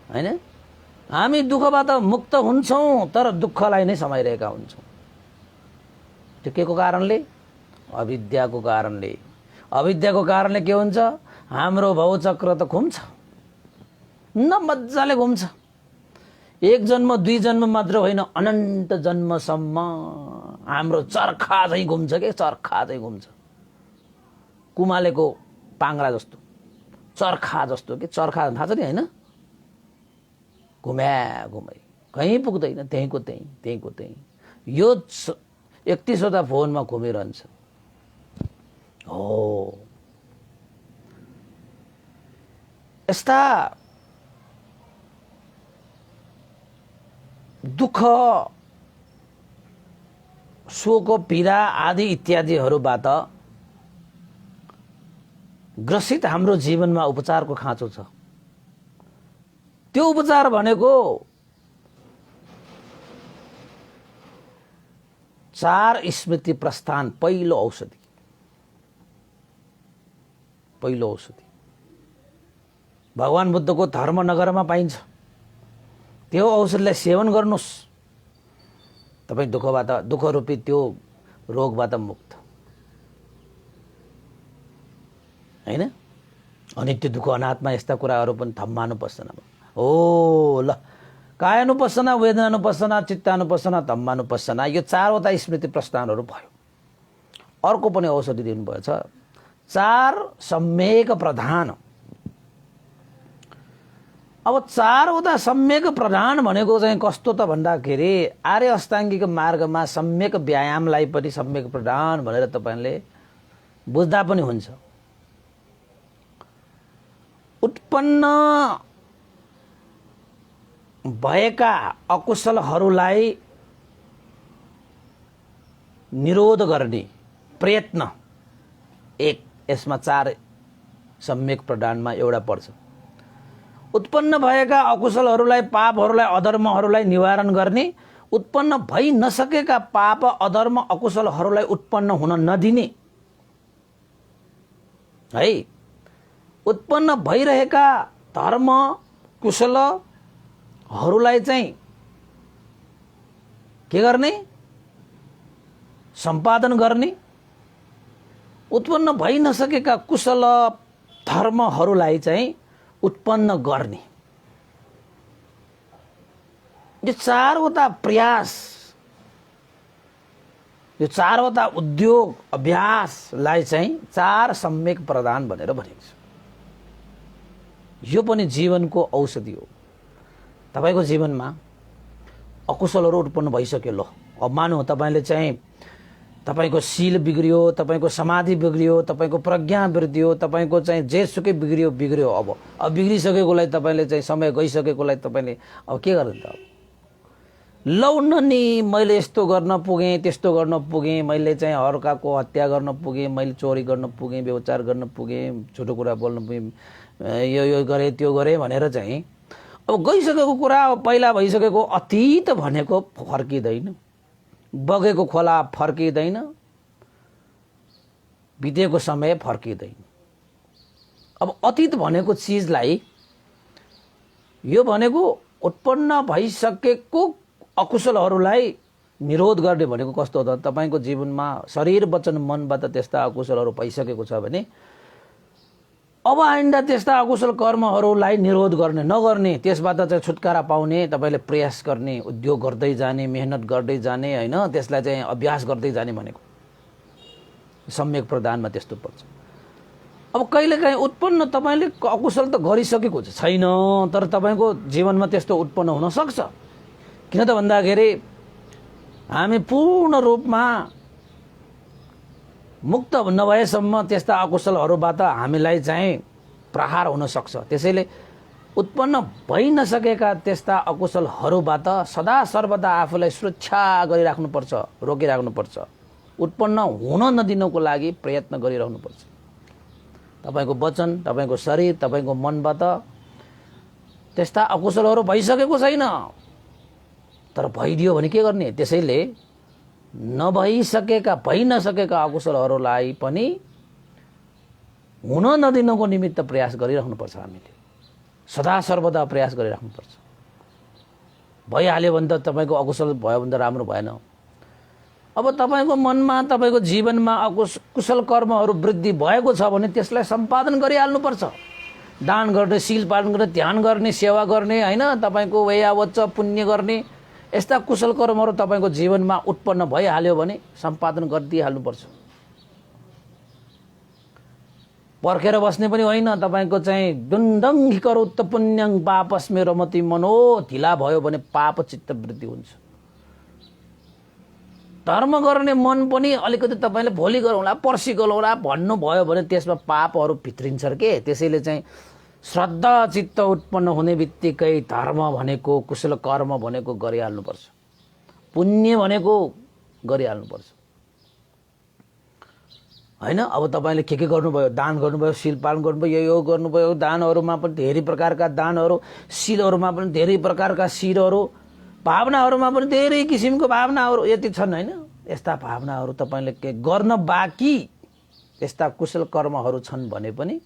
हैन? हामी दुःखबाट मुक्त हुन्छौं तर दुःखलाई नै समाइरहेका हुन्छौं। त्यो के को कारणले? अविद्याको कारणले। अविद्याको कारणले के हुन्छ? हाम्रो भवचक्र त घुम्छ, न मजाले घुम्छ। एक जन्म दुई जन्म मात्र होइन, अनन्त जन्मसम्म हाम्रो चर्खा चाहिँ घुम्छ के, चर्खा चाहिँ घुम्छ। कुमालेको पाङ्रा जस्तो, चर्खा जस्तो के चर्खा थाहा छ नि हैन, घुमाइ कहीँ पुग्दैन, त्यहीँको त्यहीँ। यो 31वटा फोनमा घुमिरहन्छ। हो यस्ता दुःख, शोक, पीडा आदि इत्यादिहरूबाट ग्रसित हाम्रो जीवनमा उपचारको खाँचो छ। त्यो उपचार भनेको 4 स्मृति प्रस्थान, पहिलो औषधि। भगवान बुद्धको धर्मनगरमा पाइन्छ। त्यो औषधिलाई सेवन गर्नुस्, तपाई दुःख रूपी त्यो रोगबाट मुक्त हैन। अनित्य दुःख अनात्मा यस्ता कुराहरू पनि थम्मानुपर्छ। हो ल, कायानुपස්සना, वेदनानुपස්සना, चित्तानुपස්සना, धम्मानुपස්සना, यो 4वटा स्मृति प्रस्थानहरू भयो। अर्को पनि औषधि दिनुभएछ, 4 सम्यक प्रधान। अब 4वटा सम्यक प्रधान भनेको चाहिँ कस्तो त भन्दाखेरि आर्य अष्टाङ्गिक मार्गमा सम्यक व्यायामलाई पनि सम्यक प्रधान भनेर तपाईले बुझ्दा पनि हुन्छ। उत्पन्न भएका अकुशलहरूलाई निरोध गर्ने प्रयत्न एक, यसमा 4 सम्यक प्रधानमा एउटा पर्छ। उत्पन्न भएका अकुशलहरूलाई, पापहरूलाई, अधर्महरूलाई निवारण गर्ने, उत्पन्न भइ नसकेका पाप, अधर्म, अकुशलहरूलाई उत्पन्न हुन नदिने है। उत्पन्न भइरहेका धर्म, कुशलहरूलाई चाहिँ के गर्ने? सम्पादन गर्ने। उत्पन्न भइ नसकेका कुशल धर्महरूलाई चाहिँ उत्पन्न गर्ने। यो 4वटा प्रयास, यो 4वटा उद्योग अभ्यासलाई चाहिँ 4 सम्यक प्रदान भनेर भनिन्छ। यो पनि जीवनको औषधि हो। तपाईको जीवनमा अकुशलहरू उत्पन्न भइसक्यो, ल अब मानौ तपाईले चाहिँ तपाईको शील बिग्रियो, तपाईको समाधि बिग्रियो, तपाईको प्रज्ञा बिग्रियो, तपाईको चाहिँ जेसुकै बिग्रियो। अब बिग्रिसकेकोलाई तपाईले चाहिँ समय गइसकेकोलाई तपाईले अब के गर्ने त? लौन नि मैले यस्तो गर्न पुगेँ, त्यस्तो गर्न पुगेँ, मैले चाहिँ अर्काको हत्या गर्न पुगेँ, मैले चोरी गर्न पुगेँ, व्यभिचार गर्न पुगेँ, झुटो कुरा बोल्न पुगेँ, यो गरे त्यो गरे भनेर चाहिँ अब गइसकेको कुरा, पहिला भइसकेको अतीत भनेको फर्किँदैन। बगेको खोला फर्किँदैन, बितेको समय फर्किँदैन। अब अतीत भनेको चिजलाई, यो भनेको उत्पन्न भइसकेको अकुशलहरूलाई निरोध गर्ने भनेको कस्तो हो त? तपाईको जीवनमा शरीर वचन मनबाट त्यस्ता अकुशलहरू भइसकेको छ भने अब आइन्दा त्यस्ता अकुशल कर्महरूलाई निरोध गर्ने, नगर्ने, त्यसबाट चाहिँ छुटकारा पाउने तपाईले प्रयास गर्ने, उद्योग गर्दै जाने, मेहनत गर्दै जाने हैन, त्यसलाई चाहिँ अभ्यास गर्दै जाने भनेको सम्यक प्रदानमा त्यस्तो पर्छ। अब कहिलेकाहीँ उत्पन्न तपाईले अकुशल त गरिसकेको छैन, तर तपाईको जीवनमा त्यस्तो उत्पन्न हुन सक्छ। किन त भन्दाखेरि हामी पूर्ण रूपमा मुक्त नभएसम्म त्यस्ता अकुशलहरूबाट हामीलाई चाहिँ प्रहार हुन सक्छ। त्यसैले उत्पन्न भइ नसकेका त्यस्ता अकुशलहरूबाट सदा सर्वदा आफूलाई सुरक्षा गरिराख्नुपर्छ, रोकिराख्नुपर्छ। उत्पन्न हुन नदिनको लागि प्रयत्न गरिरहनुपर्छ। तपाईको वचन, तपाईको शरीर, तपाईको मनबाट त्यस्ता अकुशलहरू भइसकेको छैन, तर भइदियो भने के गर्ने? त्यसैले भइ नसकेका अकुशलहरूलाई पनि हुन नदिनको निमित्त प्रयास गरिराख्नुपर्छ। हामीले सदा सर्वदा प्रयास गरिराख्नुपर्छ। भइहाल्यो भने त तपाईको अकुशल भयो भने त राम्रो भएन। अब तपाईको मनमा, तपाईको जीवनमा कुशल कर्महरू वृद्धि भएको छ भने त्यसलाई सम्पादन गरिहाल्नुपर्छ। दान गर्ने, शील पालन गर्ने, ध्यान गर्ने, सेवा गर्ने हैन, तपाईको वैयावच्च पुण्य गर्ने, यस्ता कुशल कर्महरू तपाईको जीवनमा उत्पन्न भइहाल्यो भने सम्पादन गरिदिइहाल्नुपर्छ। पर्खेर बस्ने पनि होइन। तपाईँको चाहिँ दुन्दङ्घि करोत् पुण्यं पापस्मे रमति मनो, ढिला भयो भने पाप चित्त वृद्धि हुन्छ। धर्म गर्ने मन पनि अलिकति तपाईँले भोलि गरौँला पर्सि गरौँला भन्नुभयो भने त्यसमा पापहरू भित्रिन्छ के। त्यसैले चाहिँ श्रद्धा चित्त उत्पन्न हुने बित्तिकै धर्म भनेको कुशल कर्म भनेको गरिहाल्नुपर्छ, पुण्य भनेको गरिहाल्नुपर्छ हैन। अब तपाईले के गर्नुभयो, दान गर्नुभयो, शील पालन गर्नुभयो, यो गर्नुभयो। दानहरुमा पनि धेरै प्रकारका दानहरु, शीलहरुमा पनि धेरै प्रकारका शीलहरु, भावनाहरुमा पनि धेरै किसिमको भावनाहरु यति छन् हैन। यस्ता भावनाहरु तपाईले के गर्न बाँकी यस्ता कुशल कर्महरु छन् भने पनि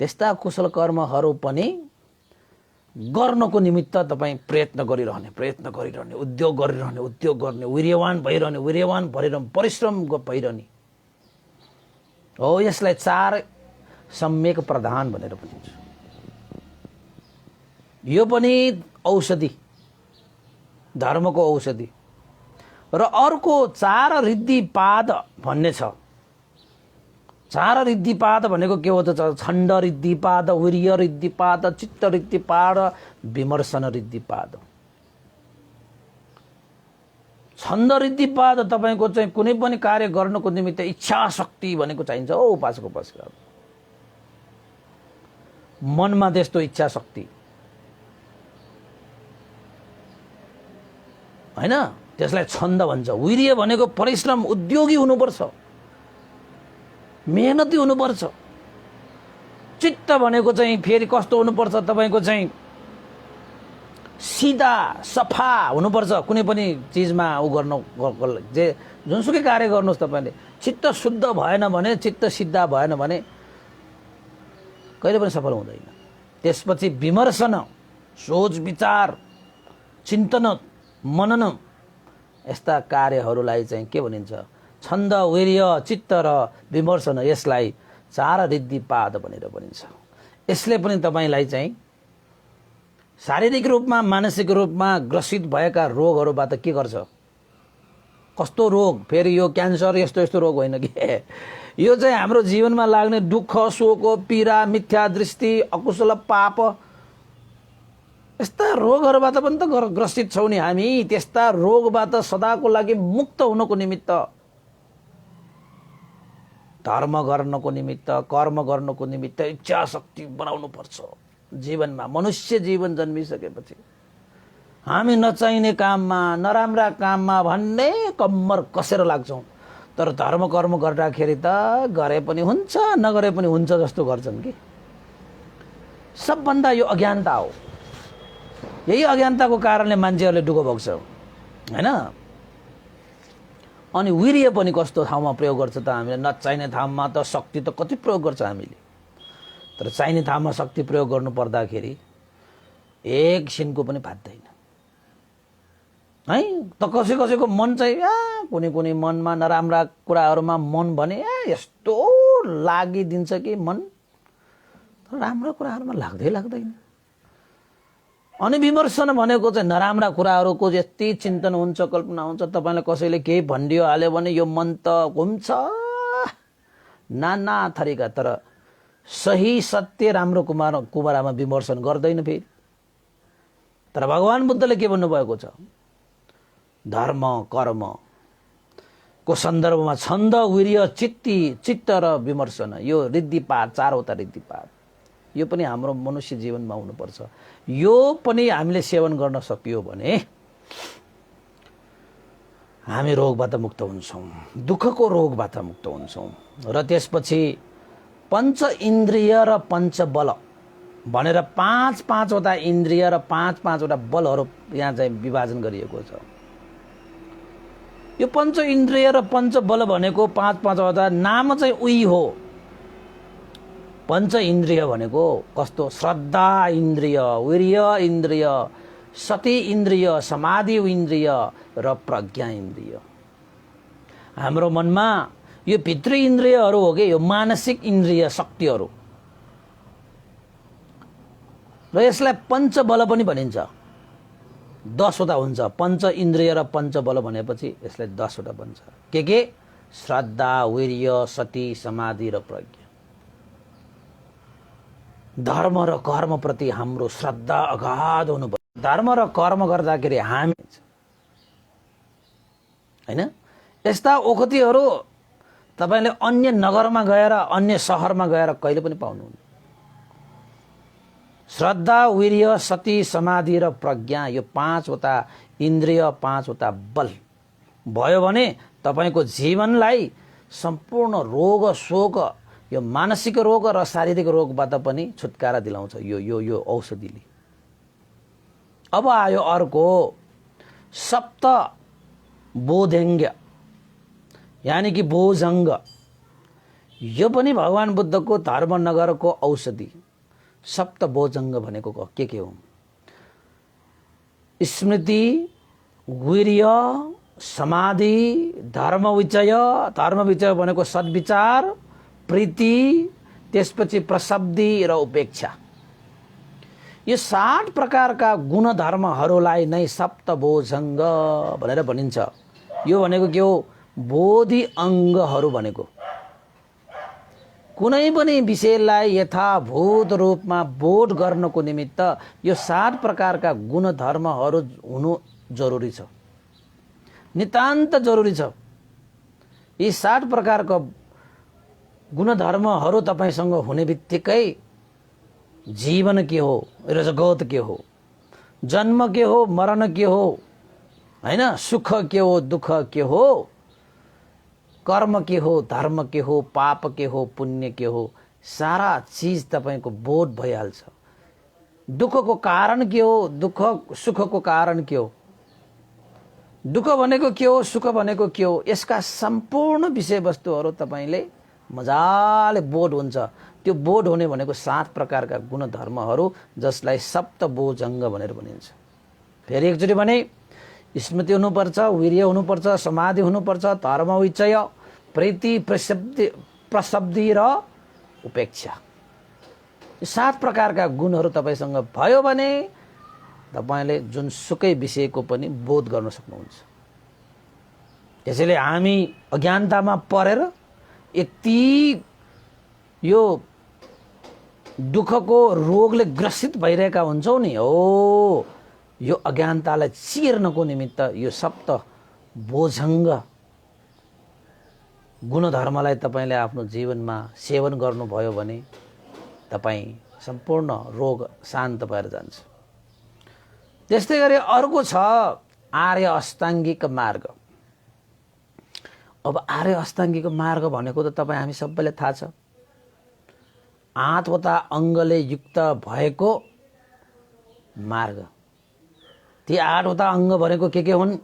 त्यस्ता कुशल कर्महरु पनि गर्नको निमित्त तपाई प्रयत्न गरिरहने, उद्योग गर्ने, वीर्यवान भइरहने, परिश्रम भइरहने हो। यसलाई चार सम्यक प्रधान भनेर भनिन्छ। यो पनि औषधि, धर्मको औषधि। र अर्को चार रिद्धिपाद भन्ने छ। चार रिद्धिपाद भनेको के हो त? छन्द रिद्धिपाद, वीर्य रिद्धिपाद, चित्त रिद्धिपाद, विमर्शन रिद्धिपाद। छन्द रिद्धिपाद तपाईको चाहिँ कुनै पनि कार्य गर्नको निमित्त इच्छा शक्ति भनेको चाहिन्छ। ओ उपासक उपासिका, मनमा त्यस्तो इच्छा शक्ति हैन, त्यसलाई छन्द भन्छ। वीर्य भनेको परिश्रम, उद्योगी हुनुपर्छ, मेहनती हुनुपर्छ। चित्त भनेको चाहिँ फेरि कस्तो हुनुपर्छ? तपाईको चाहिँ सिधा सफा हुनुपर्छ। कुनै पनि चीजमा उ गर्नु जे जुनसुकै कार्य गर्नुहोस् तपाईले चित्त शुद्ध भएन भने, चित्त सिद्ध भएन भने कहिले पनि सफल हुँदैन। त्यसपछि विमर्शन, सोच विचार, चिन्तन, मनन, यस्ता कार्यहरूलाई चाहिँ के भनिन्छ? छन्द, वीर्य, चित्त र विमर्शन। यसलाई चार रिद्धिपाद भनेर भनिन्छ। यसले पनि तपाईलाई चाहिँ शारीरिक रूपमा, मानसिक रूपमा ग्रसित भएका रोगहरूबाट के गर्छ? कस्तो रोग? फेरि यो क्यान्सर यस्तो यस्तो रोग होइन कि, यो चाहिँ हाम्रो जीवनमा लाग्ने दुःख, शोक, पीडा, मिथ्या दृष्टि, अकुशल पाप, यस्ता रोगहरूबाट पनि त ग्रसित छौँ नि हामी। त्यस्ता रोगबाट सदाको लागि मुक्त हुनको निमित्त, धर्म गर्नको निमित्त, कर्म गर्नको निमित्त इच्छा शक्ति बनाउनु पर्छ जीवनमा। मनुष्य जीवन जन्मिसकेपछि हामी नचाहिने काममा, नराम्रा काममा भन्ने कम्मर कसेर लाग्छौं। तर धर्म कर्म गर्दाखेरि त गरे पनि हुन्छ, नगरे पनि हुन्छ जस्तो गर्छन् कि। सबभन्दा यो अज्ञानता हो। यही अज्ञानताको कारणले मान्छेहरूले दुःख भोग्छ हैन। अनि वीर्य पनि कस्तो ठाउँमा प्रयोग गर्छ त? हामीले नचाहिने ठाउँमा त शक्ति त कति प्रयोग गर्छ हामीले, तर चाहिने ठाउँमा शक्ति प्रयोग गर्नु पर्दाखेरि एक छिनको पनि फाट्दैन है। त कसैको मन चाहिँ कुनै कुनै मनमा नराम्रा कुराहरूमा मन भने यस्तो लागिदिन्छ कि मन, तर राम्रो कुराहरूमा लाग्दैन। अनि विमर्शन भनेको चाहिँ नराम्रा कुराहरूको यति चिन्तन हुन्छ, कल्पना हुन्छ। तपाईलाई कसैले केही भनिदियो हाल्यो भने यो मन त घुम्छ नाना थरीका, तर सही सत्य राम्रो कुरामा विमर्शन गर्दैन फेरि। तर भगवान बुद्धले के भन्नुभएको छ? धर्म कर्म को सन्दर्भमा छन्द, वीर्य, चित्त र विमर्शन, यो रिद्धिपाद, चारवटा रिद्धिपाद, यो पनि हाम्रो मनुष्य जीवनमा हुनुपर्छ। यो पनि हामीले सेवन गर्न सकियो भने हामी रोगबाट मुक्त हुन्छौं, दुःखको रोगबाट मुक्त हुन्छौं। र त्यसपछि पंच इन्द्रिय र पंच बल भनेर पाँचवटा इन्द्रिय र पाँचवटा बलहरू यहाँ चाहिँ विभाजन गरिएको छ। यो पंच इन्द्रिय र पंच बल भनेको पाँचवटा नाम चाहिँ उही हो। पंच इन्द्रिय भनेको कस्तो? श्रद्धा इन्द्रिय, वीर्य इन्द्रिय, सति इन्द्रिय, समाधि इन्द्रिय र प्रज्ञा इन्द्रिय। हाम्रो मनमा यो भित्री इन्द्रियहरू हो कि यो मानसिक इन्द्रिय शक्तिहरू, र यसलाई पंच बल पनि भनिन्छ। 10 वटा हुन्छ। पंच इन्द्रिय र पंच बल भनेपछि यसलाई 10 वटा बन्छ। के? श्रद्धा, वीर्य, सति, समाधि र प्रज्ञा। धर्म र कर्मप्रति हाम्रो श्रद्धा अगाध हुनुपर्छ। धर्म र कर्म गर्दाखेरि हामी हैन यस्ता ओखतीहरू तपाईले अन्य नगरमा गएर अन्य शहरमा गएर कहिले पनि पाउनुहुन्न। श्रद्धा, वीर्य, सती, समाधि र प्रज्ञा यो पाँचवटा इन्द्रिय, पाँचवटा बल भयो भने तपाईको जीवनलाई सम्पूर्ण रोग शोक यो मानसिक रोग र शारीरिक रोगबाट पनि छुटकारा दिलाउँछ यो यो यो औषधिले। अब आयो अर्को सप्त बोधेङ्ग यानी कि भोजङ्ग। यो पनि भगवान बुद्धको धर्मनगरको औषधि। सप्त भोजङ्ग भनेको के हो? स्मृति, वीर्य, समाधि, धर्मविचय। धर्मविचय भनेको सद्विचार, प्रीति, त्यसपछि प्रशब्दि र उपेक्षा। यो 7 प्रकारका गुण धर्महरूलाई नै सप्तभोजङ्ग भनेर भनिन्छ। यो भनेको के हो? बोधि अङ्गहरू भनेको। कुनै पनि विषयलाई यथाभूत रूपमा बोध गर्नको निमित्त यो 7 प्रकारका गुण धर्महरू हुनु जरुरी छ, नितान्त जरुरी छ। यी 7 प्रकारका गुणधर्महरू तपाईसँग हुने बित्तिकै जीवन के हो, रजगत के हो, जन्म के हो, मरण के हो, हैन, सुख के हो, दुःख के हो, कर्म के हो, धर्म के हो, पाप के हो, पुण्य के हो, सारा चीज तपाईको बोध भइहाल्छ। दुःखको कारण के हो, सुखको कारण के हो, दुःख भनेको के हो, सुख भनेको के हो, यसका सम्पूर्ण विषयवस्तुहरू तपाईले मजाले बोध हुन्छ। त्यो बोध हुने भनेको 7 प्रकारका गुण धर्महरू जसलाई सप्तभोजङ्ग भनेर भनिन्छ। फेरि एकचोटि भने स्मृति हुनुपर्छ, वीर्य हुनुपर्छ, समाधि हुनुपर्छ, धर्मविचय, प्रीति, प्रशब्दि र उपेक्षा। यो 7 प्रकारका गुणहरू तपाईसँग भयो भने तपाईले जुनसुकै विषयको पनि बोध गर्न सक्नुहुन्छ। त्यसैले हामी अज्ञानतामा परेर यति यो दुःखको रोगले ग्रसित भइरहेका हुन्छौं नि। हो यो अज्ञानतालाई चिर्नको निमित्त यो सप्त भोजङ्ग गुणधर्मलाई तपाईले आफ्नो जीवनमा सेवन गर्नुभयो भने तपाई सम्पूर्ण रोग शान्त भएर जान्छ। त्यस्तै गरी अर्को छ आर्य अष्टाङ्गिक मार्ग। अब आर्य अष्टाङ्गिक मार्ग भनेको त तपाई हामी सबैलाई थाहा छ। 8वटा अङ्गले युक्त भएको मार्ग। ती 8वटा अङ्ग भनेको के हुन्?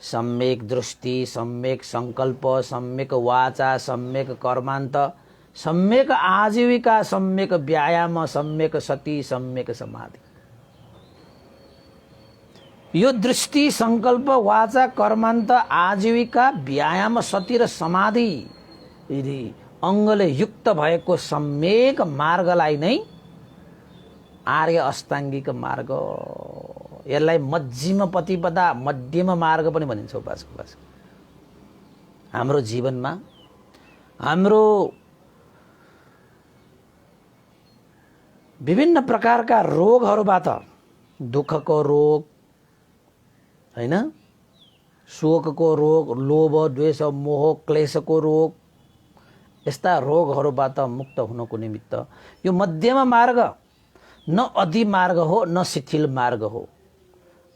सम्यक दृष्टि, सम्यक संकल्प, सम्यक वाचा, सम्यक कर्मान्त, सम्यक आजीविका, सम्यक व्यायाम, सम्यक सती, सम्यक समाधि। यो दृष्टि, संकल्प, वाचा, कर्मान्त, आजीविका, व्यायाम, सती र समाधि यदि अङ्गले युक्त भएको सम्यक मार्गलाई नै आर्य अष्टाङ्गिक मार्ग, यसलाई मध्यम प्रतिपदा, मध्यम मार्ग पनि भनिन्छ। उपासक हाम्रो जीवनमा हाम्रो विभिन्न प्रकारका रोगहरूबाट, दुःखको रोग हैन, शोकको रोग, लोभ, द्वेष, मोह, क्लेशको रोग, यस्ता रोगहरूबाट मुक्त हुनको निमित्त यो मध्यम मार्ग न अधि मार्ग हो न शिथिल मार्ग हो।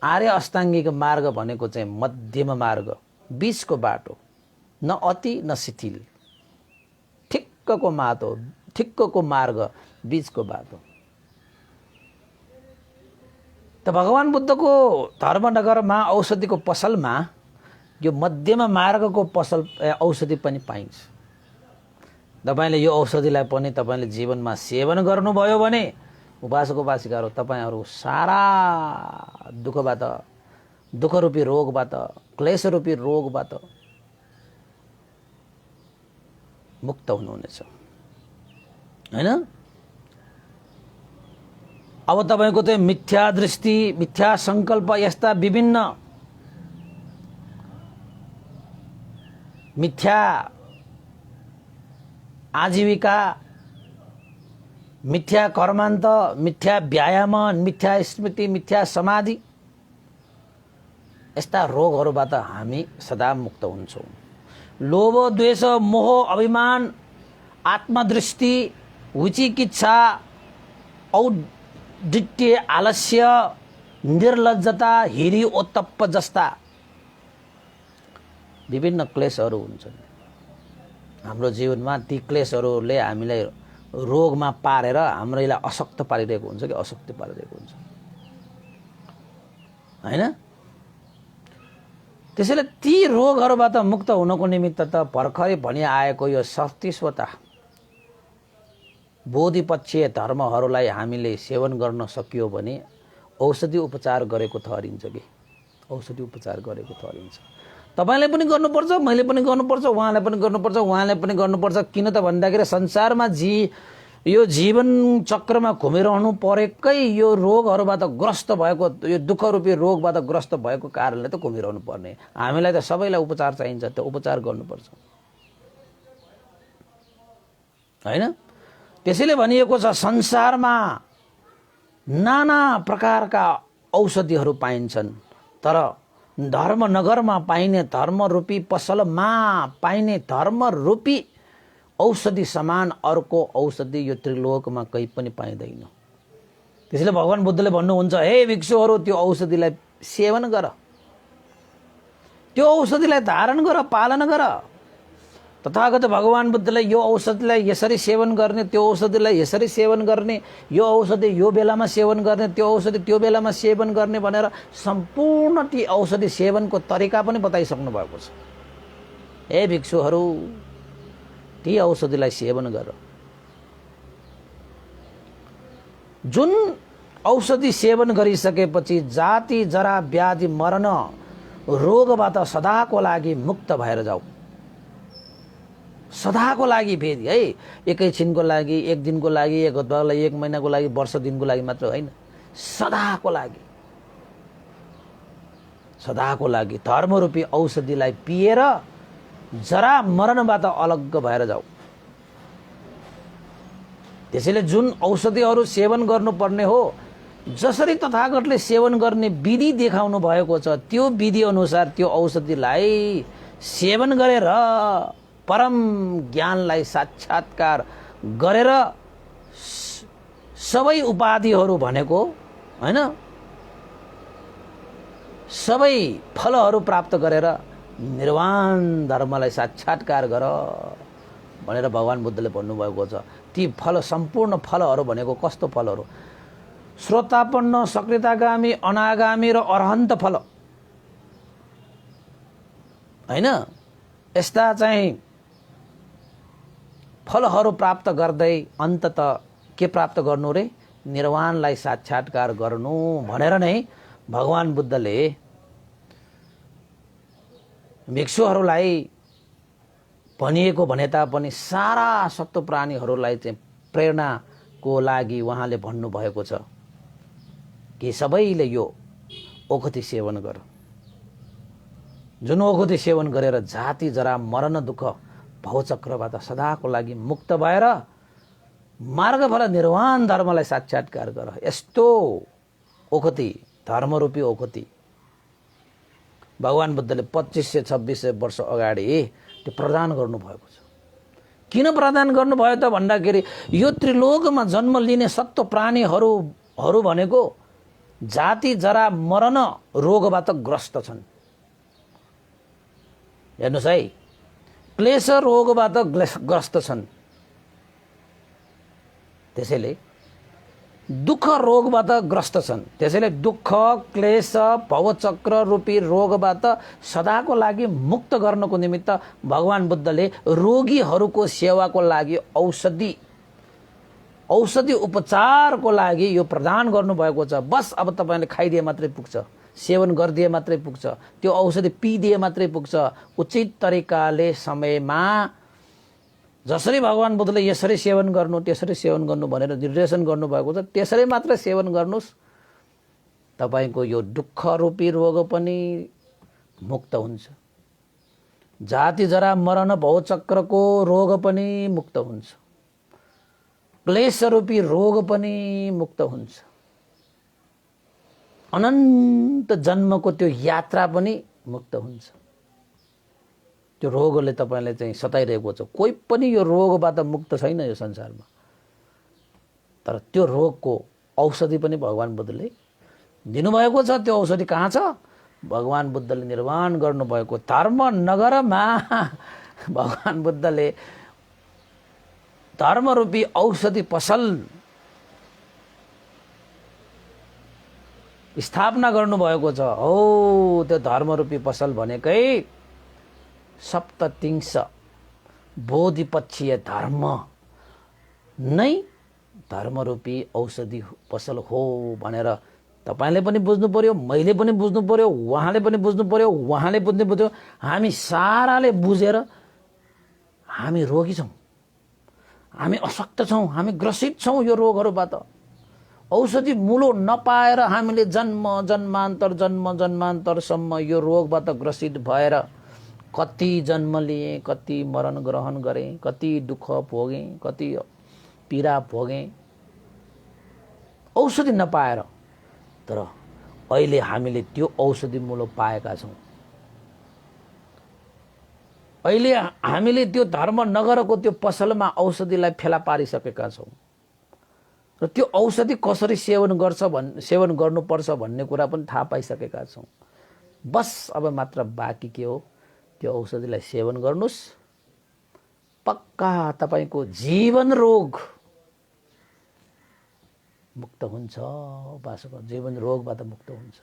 आर्य अष्टाङ्गिक मार्ग भनेको चाहिँ मध्यम मार्ग, बीचको बाटो, न अति न शिथिल, ठिक्कको माटो, ठिक्कको मार्ग, बीचको बाटो। त भगवान बुद्धको धर्मनगरमा औषधिको पसलमा यो मध्यम मार्गको पसल औषधि पनि पाइन्छ। तपाईले यो औषधिलाई पनि तपाईले जीवनमा सेवन गर्नुभयो भने उपासक उपासिकाहरू तपाईहरू सारा दुःखबाट, दुःख रूपी रोगबाट, क्लेश रूपी रोगबाट मुक्त हुनुहुनेछ हैन। अब तपाईको चाहिँ मिथ्या दृष्टि, मिथ्या संकल्प, यस्ता विभिन्न मिथ्या आजीविका मिथ्या कर्मान्त, मिथ्या व्यायाम, मिथ्या स्मृति, मिथ्या समाधि, यस्ता रोगहरूबाट हामी सदा मुक्त हुन्छौँ। लोभ, द्वेष, मोह, अभिमान, आत्मदृष्टि, विचिकित्सा, औद्धित्य, आलस्य, निर्लज्जता, हिरी ओतप्प जस्ता विभिन्न क्लेशहरू हुन्छन् हाम्रो जीवनमा। ती क्लेशहरूले हामीलाई रोगमा पारेर हाम्रोलाई अशक्त पारिरहेको हुन्छ कि अशक्त पारिरहेको हुन्छ, हैन? त्यसैले ती रोगहरूबाट मुक्त हुनको निमित्त त भर्खरै भनिआएको यो सत्तिस्वता बोधिपक्षीय धर्महरूलाई हामीले सेवन गर्न सकियो भने औषधि उपचार गरेको ठहरिन्छ कि औषधि उपचार गरेको ठहरिन्छ। तपाईले पनि गर्नुपर्छ, मैले पनि गर्नुपर्छ, उहाँले पनि गर्नुपर्छ, उहाँले पनि गर्नुपर्छ। किन त भन्दाखेरि संसारमा यो जीवन चक्रमा घुमिरहनु परेकै यो रोगहरूबाट ग्रस्त भएको, यो दुःख रूपी रोगबाट ग्रस्त भएको कारणले त घुमिरहनु पर्ने। हामीलाई त सबैलाई उपचार चाहिन्छ, त्यो उपचार गर्नुपर्छ, हैन? त्यसैले भनिएको छ संसारमा नाना प्रकारका औषधिहरू पाइन्छन्, तर धर्मनगरमा पाइने, धर्मरूपी पसलमा पाइने धर्मरूपी औषधि समान अर्को औषधि यो त्रिलोकमा कहीँ पनि पाइँदैन। त्यसैले भगवान बुद्धले भन्नुहुन्छ, हे भिक्षुहरू, त्यो औषधिलाई सेवन गर, त्यो औषधिलाई धारण गर, पालन गर। तथागत भगवान बुद्धले यो औषधिलाई यसरी सेवन गर्ने, त्यो औषधिलाई यसरी सेवन गर्ने, यो औषधि यो बेलामा सेवन गर्ने, त्यो औषधि त्यो बेलामा सेवन गर्ने भनेर सम्पूर्ण ती औषधि सेवनको तरिका पनि बताइसक्नु भएको छ। हे भिक्षुहरू, ती औषधिलाई सेवन गर। जुन औषधि सेवन गरिसकेपछि जाति, जरा, व्याधि, मरण, रोगबाट सदाको लागि मुक्त भएर जाऊ। सदाको लागि फेरि, है, एकैछिनको लागि, एक दिनको लागि, एक हप्ताको लागि, एक महिनाको लागि, वर्ष दिनको लागि मात्र होइन, सदाको लागि, सदाको लागि धर्मरूपी औषधिलाई पिएर जरा मरणबाट अलग्ग भएर जाऊ। त्यसैले जुन औषधिहरू सेवन गर्नुपर्ने हो, जसरी तथागतले सेवन गर्ने विधि देखाउनु भएको छ, त्यो विधि अनुसार त्यो औषधिलाई सेवन गरेर परम ज्ञानलाई साक्षात्कार गरेर सबै उपाधिहरू भनेको, हैन, सबै फलहरू प्राप्त गरेर निर्वाण धर्मलाई साक्षात्कार गर भनेर भगवान बुद्धले भन्नुभएको छ। ती फल, सम्पूर्ण फलहरू भनेको कस्तो फलहरू? श्रोतापन्न, सकृतागामी, अनागामी र अरहन्त फल, हैन? यस्ता चाहिँ फलहरू प्राप्त गर्दै अन्तत के प्राप्त गर्नु रे? निर्वाणलाई साक्षात्कार गर्नु भनेर नै भगवान बुद्धले भिक्षुहरूलाई भनिएको भने तापनि सारा सत्व प्राणीहरूलाई चाहिँ प्रेरणाको लागि उहाँले भन्नुभएको छ कि सबैले यो ओखती सेवन गर। जुन ओखती सेवन गरेर जाति, जरा, मरण, दुःख, भवचक्रबाट सदाको लागि मुक्त भएर मार्गफल निर्वाण धर्मलाई साक्षात्कार गर। यस्तो ओखती, धर्मरूपी ओखती भगवान बुद्धले 2500-2600 वर्ष अगाडि त्यो प्रदान गर्नुभएको छ। किन प्रदान गर्नुभयो त भन्दाखेरि यो त्रिलोकमा जन्म लिने सत्व प्राणीहरू भनेको जाति, जरा, मरण, रोगबाट ग्रस्त छन्। हेर्नुहोस् है, क्लेश रोगबाट ग्रस्त छन्। त्यसैले दुःख रोगबाट ग्रस्त छन्। त्यसैले दुःख, क्लेश, भवचक्र रूपी रोगबाट सदाको लागि मुक्त गर्नको निमित्त भगवान बुद्धले रोगीहरूको सेवाको लागि औषधि उपचारको लागि यो प्रदान गर्नुभएको छ। बस अब तपाईँले खाइदिए मात्रै पुग्छ, सेवन गरिदिए मात्रै पुग्छ, त्यो औषधि पिदिए मात्रै पुग्छ। उचित तरिकाले समयमा जसरी भगवान बुद्धले यसरी सेवन गर्नु, त्यसरी सेवन गर्नु भनेर निर्देशन गर्नुभएको छ, त्यसरी मात्र सेवन गर्नुहोस्। तपाईँको यो दुःख रूपी रोग पनि मुक्त हुन्छ, जाति, जरा, मरण, भवचक्रको रोग पनि मुक्त हुन्छ। क्लेशरूपी रोग पनि मुक्त हुन्छ। अनन्त जन्मको त्यो यात्रा पनि मुक्त हुन्छ। त्यो रोगले तपाईलाई चाहिँ सताइरहेको छ, कोही पनि यो रोगबाट मुक्त छैन यो संसारमा। तर त्यो रोगको औषधि पनि भगवान बुद्धले दिनुभएको छ। त्यो औषधि कहाँ छ? भगवान बुद्धले निर्माण गर्नुभएको धर्मनगरमा भगवान बुद्धले धर्मरूपी औषधि पसल स्थापना गर्नुभएको छ। हो त्यो धर्मरूपी पसल भनेकै सप्ततिंश बोधिपक्षीय धर्म नै धर्मरूपी औषधि पसल हो भनेर तपाईले पनि बुझ्नु पर्यो, मैले पनि बुझ्नु पर्यो, उहाँले पनि बुझ्नु पर्यो, उहाँले बुझ्नु पर्यो। हामी साराले बुझेर हामी रोगी छौं, हामी अशक्त छौं, हामी ग्रसित छौं यो रोगहरूबाट। औषधि मूलो नपाएर हामीले जन्म जन्मान्तरसम्म यो रोगबाट ग्रसित भएर कति जन्म लिए, कति मरण ग्रहण गरे, कति दुःख भोगे, कति पीडा भोगे औषधि नपाएर। तर अहिले हामीले त्यो औषधि मूलो पाएका छौं। अहिले हामीले त्यो धर्मनगरको त्यो पसलमा औषधिलाई फेला पारिसकेका छौं र त्यो औषधि कसरी सेवन गर्नुपर्छ भन्ने कुरा पनि थाहा पाइसकेका छौं। बस अब मात्र बाँकी के हो? त्यो औषधिलाई सेवन गर्नुस्, पक्का तपाईको जीवन रोग मुक्त हुन्छ। उपासक जीवन रोगबाट मुक्त हुन्छ।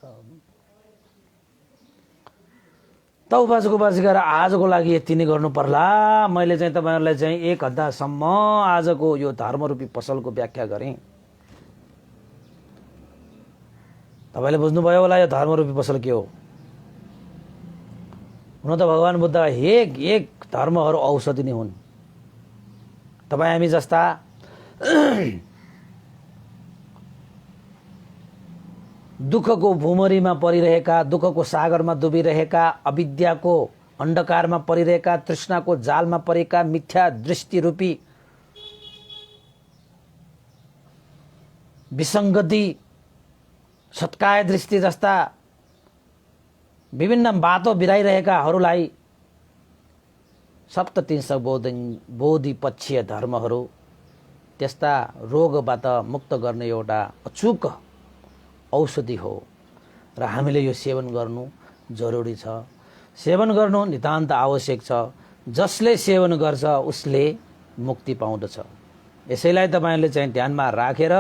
त उपासक उपासिका आजको लागि यति नै गर्नु पर्ला। मैले चाहिँ तपाईहरुलाई चाहिँ 1 हप्तासम्म आजको यो धर्मरूपी पसलको व्याख्या गरेँ। तपाईले बुझ्नुभयो होला यो धर्मरूपी पसल के हो। हुन त भगवान बुद्ध एक धर्महरू औषधि नै हुन्। तपाई हामी जस्ता दुःखको भुमरीमा परिरहेका, दुःखको सागरमा डुबिरहेका, अविद्याको अन्धकारमा परिरहेका, तृष्णाको जालमा परेका, मिथ्या दृष्टि रूपी विसङ्गति, सत्काय दृष्टि जस्ता विभिन्न बाटो बिराइरहेकाहरूलाई सप्ततिंश बोधिपक्षीय धर्महरू त्यस्ता रोगबाट मुक्त गर्ने एउटा अचूक औषधि हो र हामीले यो सेवन गर्नु जरुरी छ। सेवन गर्नु नितान्त आवश्यक छ। जसले सेवन गर्छ उसले मुक्ति पाउँदछ। यसैलाई तपाईहरुले चाहिँ ध्यानमा राखेर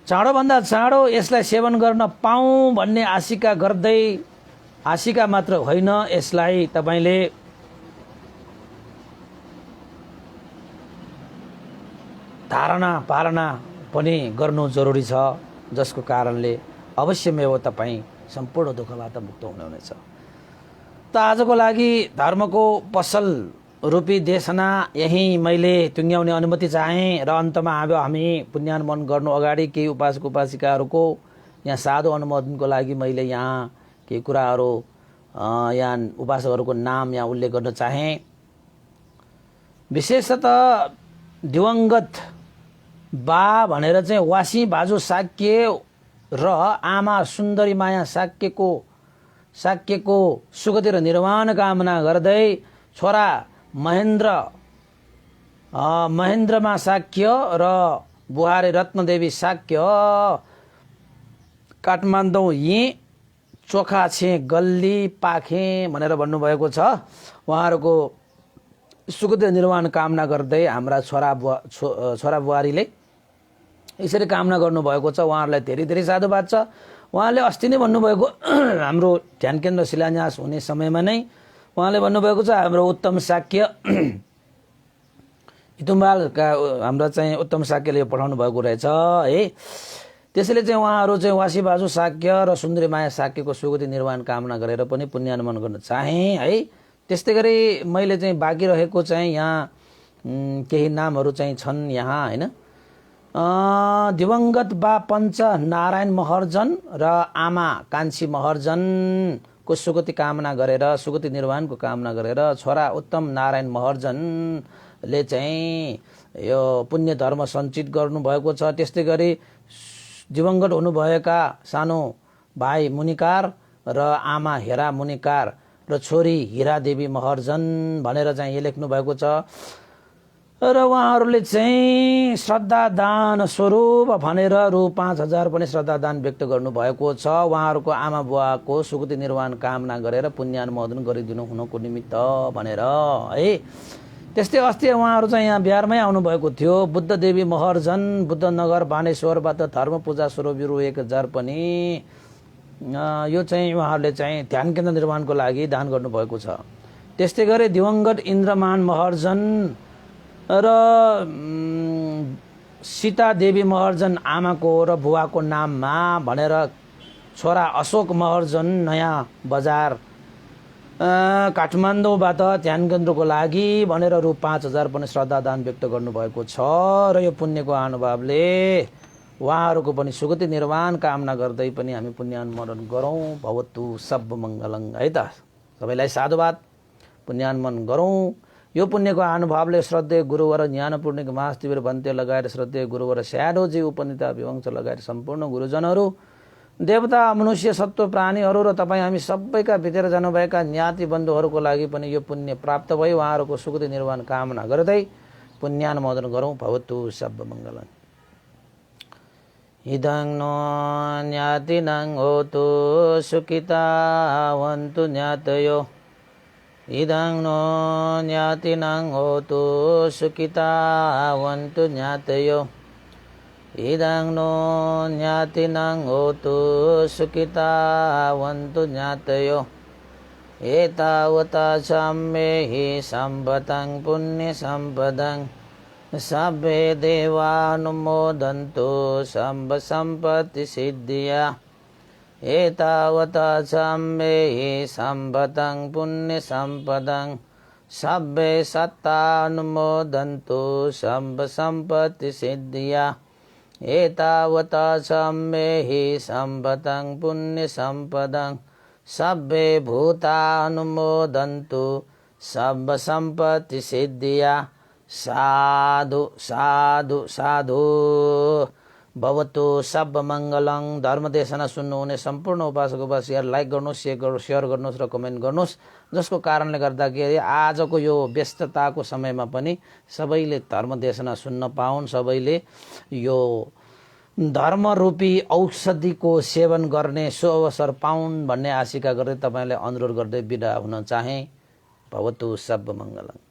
चाँडोभन्दा चाँडो यसलाई सेवन गर्न पाऊँ भन्ने आशिका गर्दै, आशिका मात्र होइन, यसलाई तपाईले धारणा पालना पनि गर्नु जरुरी छ। जसको कारणले अवश्यमेव तपाई सम्पूर्ण दुःखबाट मुक्त हुनुहुनेछ। त आजको लागि धर्मको पसल रूपी देशना यही मैले टुङ्ग्याउने अनुमति चाहे र अन्तमा अब हामी पुण्यानुमोदन गर्नु अगाडि केही उपासक उपासिकाहरूको यहाँ साधु अनुमोदनको लागि मैले यहाँ केही कुराहरू यहाँ उपासकहरूको नाम यहाँ उल्लेख गर्न चाहे। विशेषतः दिवंगत बा भनेर चाहिँ वासी बाजु साक्य र आमा सुन्दरी माया साक्यको सुगति र निर्वाण कामना गर्दै छोरा महेन्द्रमा साक्य र बुहारी रत्नदेवी साक्य काठमाडौँ यी चोखा छे गल्ली पाखे भनेर भन्नुभएको छ। उहाँहरूको सुगति निर्वाण कामना गर्दै हाम्रा छोरा बुहारीले यसरी कामना गर्नुभएको छ। उहाँहरूलाई धेरै धेरै साधुवाद छ। उहाँले अस्ति नै भन्नुभएको हाम्रो ध्यान केन्द्र शिलान्यास हुने समयमा नै उहाँले भन्नुभएको छ हाम्रो उत्तम साक्य इतुम्बालका हाम्रो चाहिँ उत्तम साक्यले पठाउनु भएको रहेछ है। त्यसैले चाहिँ उहाँहरू चाहिँ वासी बाजु साक्य र सुन्दरी माया साक्यको सुगति निर्वाण कामना गरेर पनि पुण्यानुमोदन गर्न चाहे है। त्यस्तै गरी मैले चाहिँ बाँकी रहेको चाहिँ यहाँ केही नामहरू चाहिँ छन् यहाँ हैन। दिवंगत बा पञ्च नारायण महर्जन र आमा कान्छी महर्जन को सुगति कामना गरेर, सुगति निर्वाणको कामना गरेर छोरा उत्तम नारायण महर्जनले चाहिँ यो पुण्य धर्म सञ्चित गर्नुभएको छ। त्यस्तै गरी दिवंगत हुनुभएका सानो भाइ मुनिकार र आमा हेरा मुनिकार र छोरी हिरादेवी महर्जन भनेर चाहिँ यो लेख्नु भएको छ। र उहाँहरूले चाहिँ श्रद्धा दान स्वरूप भनेर रु 5,000 पनि श्रद्धा दान व्यक्त गर्नुभएको छ। उहाँहरूको आमा बुवाको सुगति निर्वाण कामना गरेर पुण्यानुमोदन गरिदिनु हुनको निमित्त भनेर है। त्यस्तै अस्ति उहाँहरू चाहिँ यहाँ बिहारमै आउनुभएको थियो। बुद्ध देवी महर्जन बुद्धनगर बानेश्वरबाट धर्म पूजा स्वरूप रु 1,000 पनि यो चाहिँ उहाँहरूले चाहिँ ध्यान केन्द्र निर्माणको लागि दान गर्नुभएको छ। त्यस्तै गरी दिवंगत इन्द्रमान महर्जन र सीता देवी महर्जन आमाको र बुवाको नाममा भनेर छोरा अशोक महर्जन नयाँ बजार काठमाडौँबाट ध्यान केन्द्रको लागि भनेर रु 5,000 पनि श्रद्धा दान व्यक्त गर्नुभएको छ। र यो पुण्यको अनुभावले उहाँहरूको पनि सुगति निर्वाण कामना गर्दै पनि हामी पुण्यानुमोदन गरौँ। भवतु सब मङ्गलङ है त। सबैलाई साधुवाद, पुण्यानुमोदन गरौँ। यो पुण्यको अनुभवले श्रद्धेय गुरुवर ज्ञानपूर्णिक महास्तिवीर भन्ते लगाएर श्रद्धेय गुरुवर स्याडोजी उपनिता विवंश लगाएर सम्पूर्ण गुरुजनहरू, देवता मनुष्य सत्व प्राणीहरू र तपाईँ हामी सबैका भित्र जानुभएका ज्ञाति बन्धुहरूको लागि पनि यो पुण्य प्राप्त भयो। उहाँहरूको सुगति निर्वाण कामना गर्दै पुण्यानुमोदन गरौँ। भवतु सब मङ्गलम्। इदं नो ज्ञातिनं होतु सुखिता वन्तु ज्ञातयो। इदं नो ज्ञातिनं होतु सुखिता वन्तु ज्ञातयो। इदं नो ज्ञातिनं होतु सुखिता वन्तु ज्ञातयो। एतावता सम्मेहि सम्पतं पुण्यसम्पदं सब्बे देवानुमोदन्तु सम्ब सम्पत्ति सिद्धिया। एतावता सम्मेहि सम्पतं पुण्यसम्पदं सब्बे सत्तानुमोदन्तु सम्ब सम्पत्ति सिद्धिया। एतावता सम्मेहि सम्पतं पुण्यसम्पदं सब्बे भूतानुमोदन्तु सम्ब सम्पत्ति सिद्धिया। साधु साधु साधु। भवतु सब मङ्गलङ। धर्मदेशना सुन्नुहुने सम्पूर्ण उपासक उपासिकाहरू लाइक गर्नुहोस्, सेयर गर्नुहोस् र कमेन्ट गर्नुहोस्, जसको कारणले गर्दाखेरि आजको यो व्यस्तताको समयमा पनि सबैले धर्मदेशना सुन्न पाउन्, सबैले यो धर्मरूपी औषधिको सेवन गर्ने सो अवसर पाउन् भन्ने आशिका गर्दै तपाईँलाई अनुरोध गर्दै बिदा हुन चाहे। भवतु सब मङ्गलङ।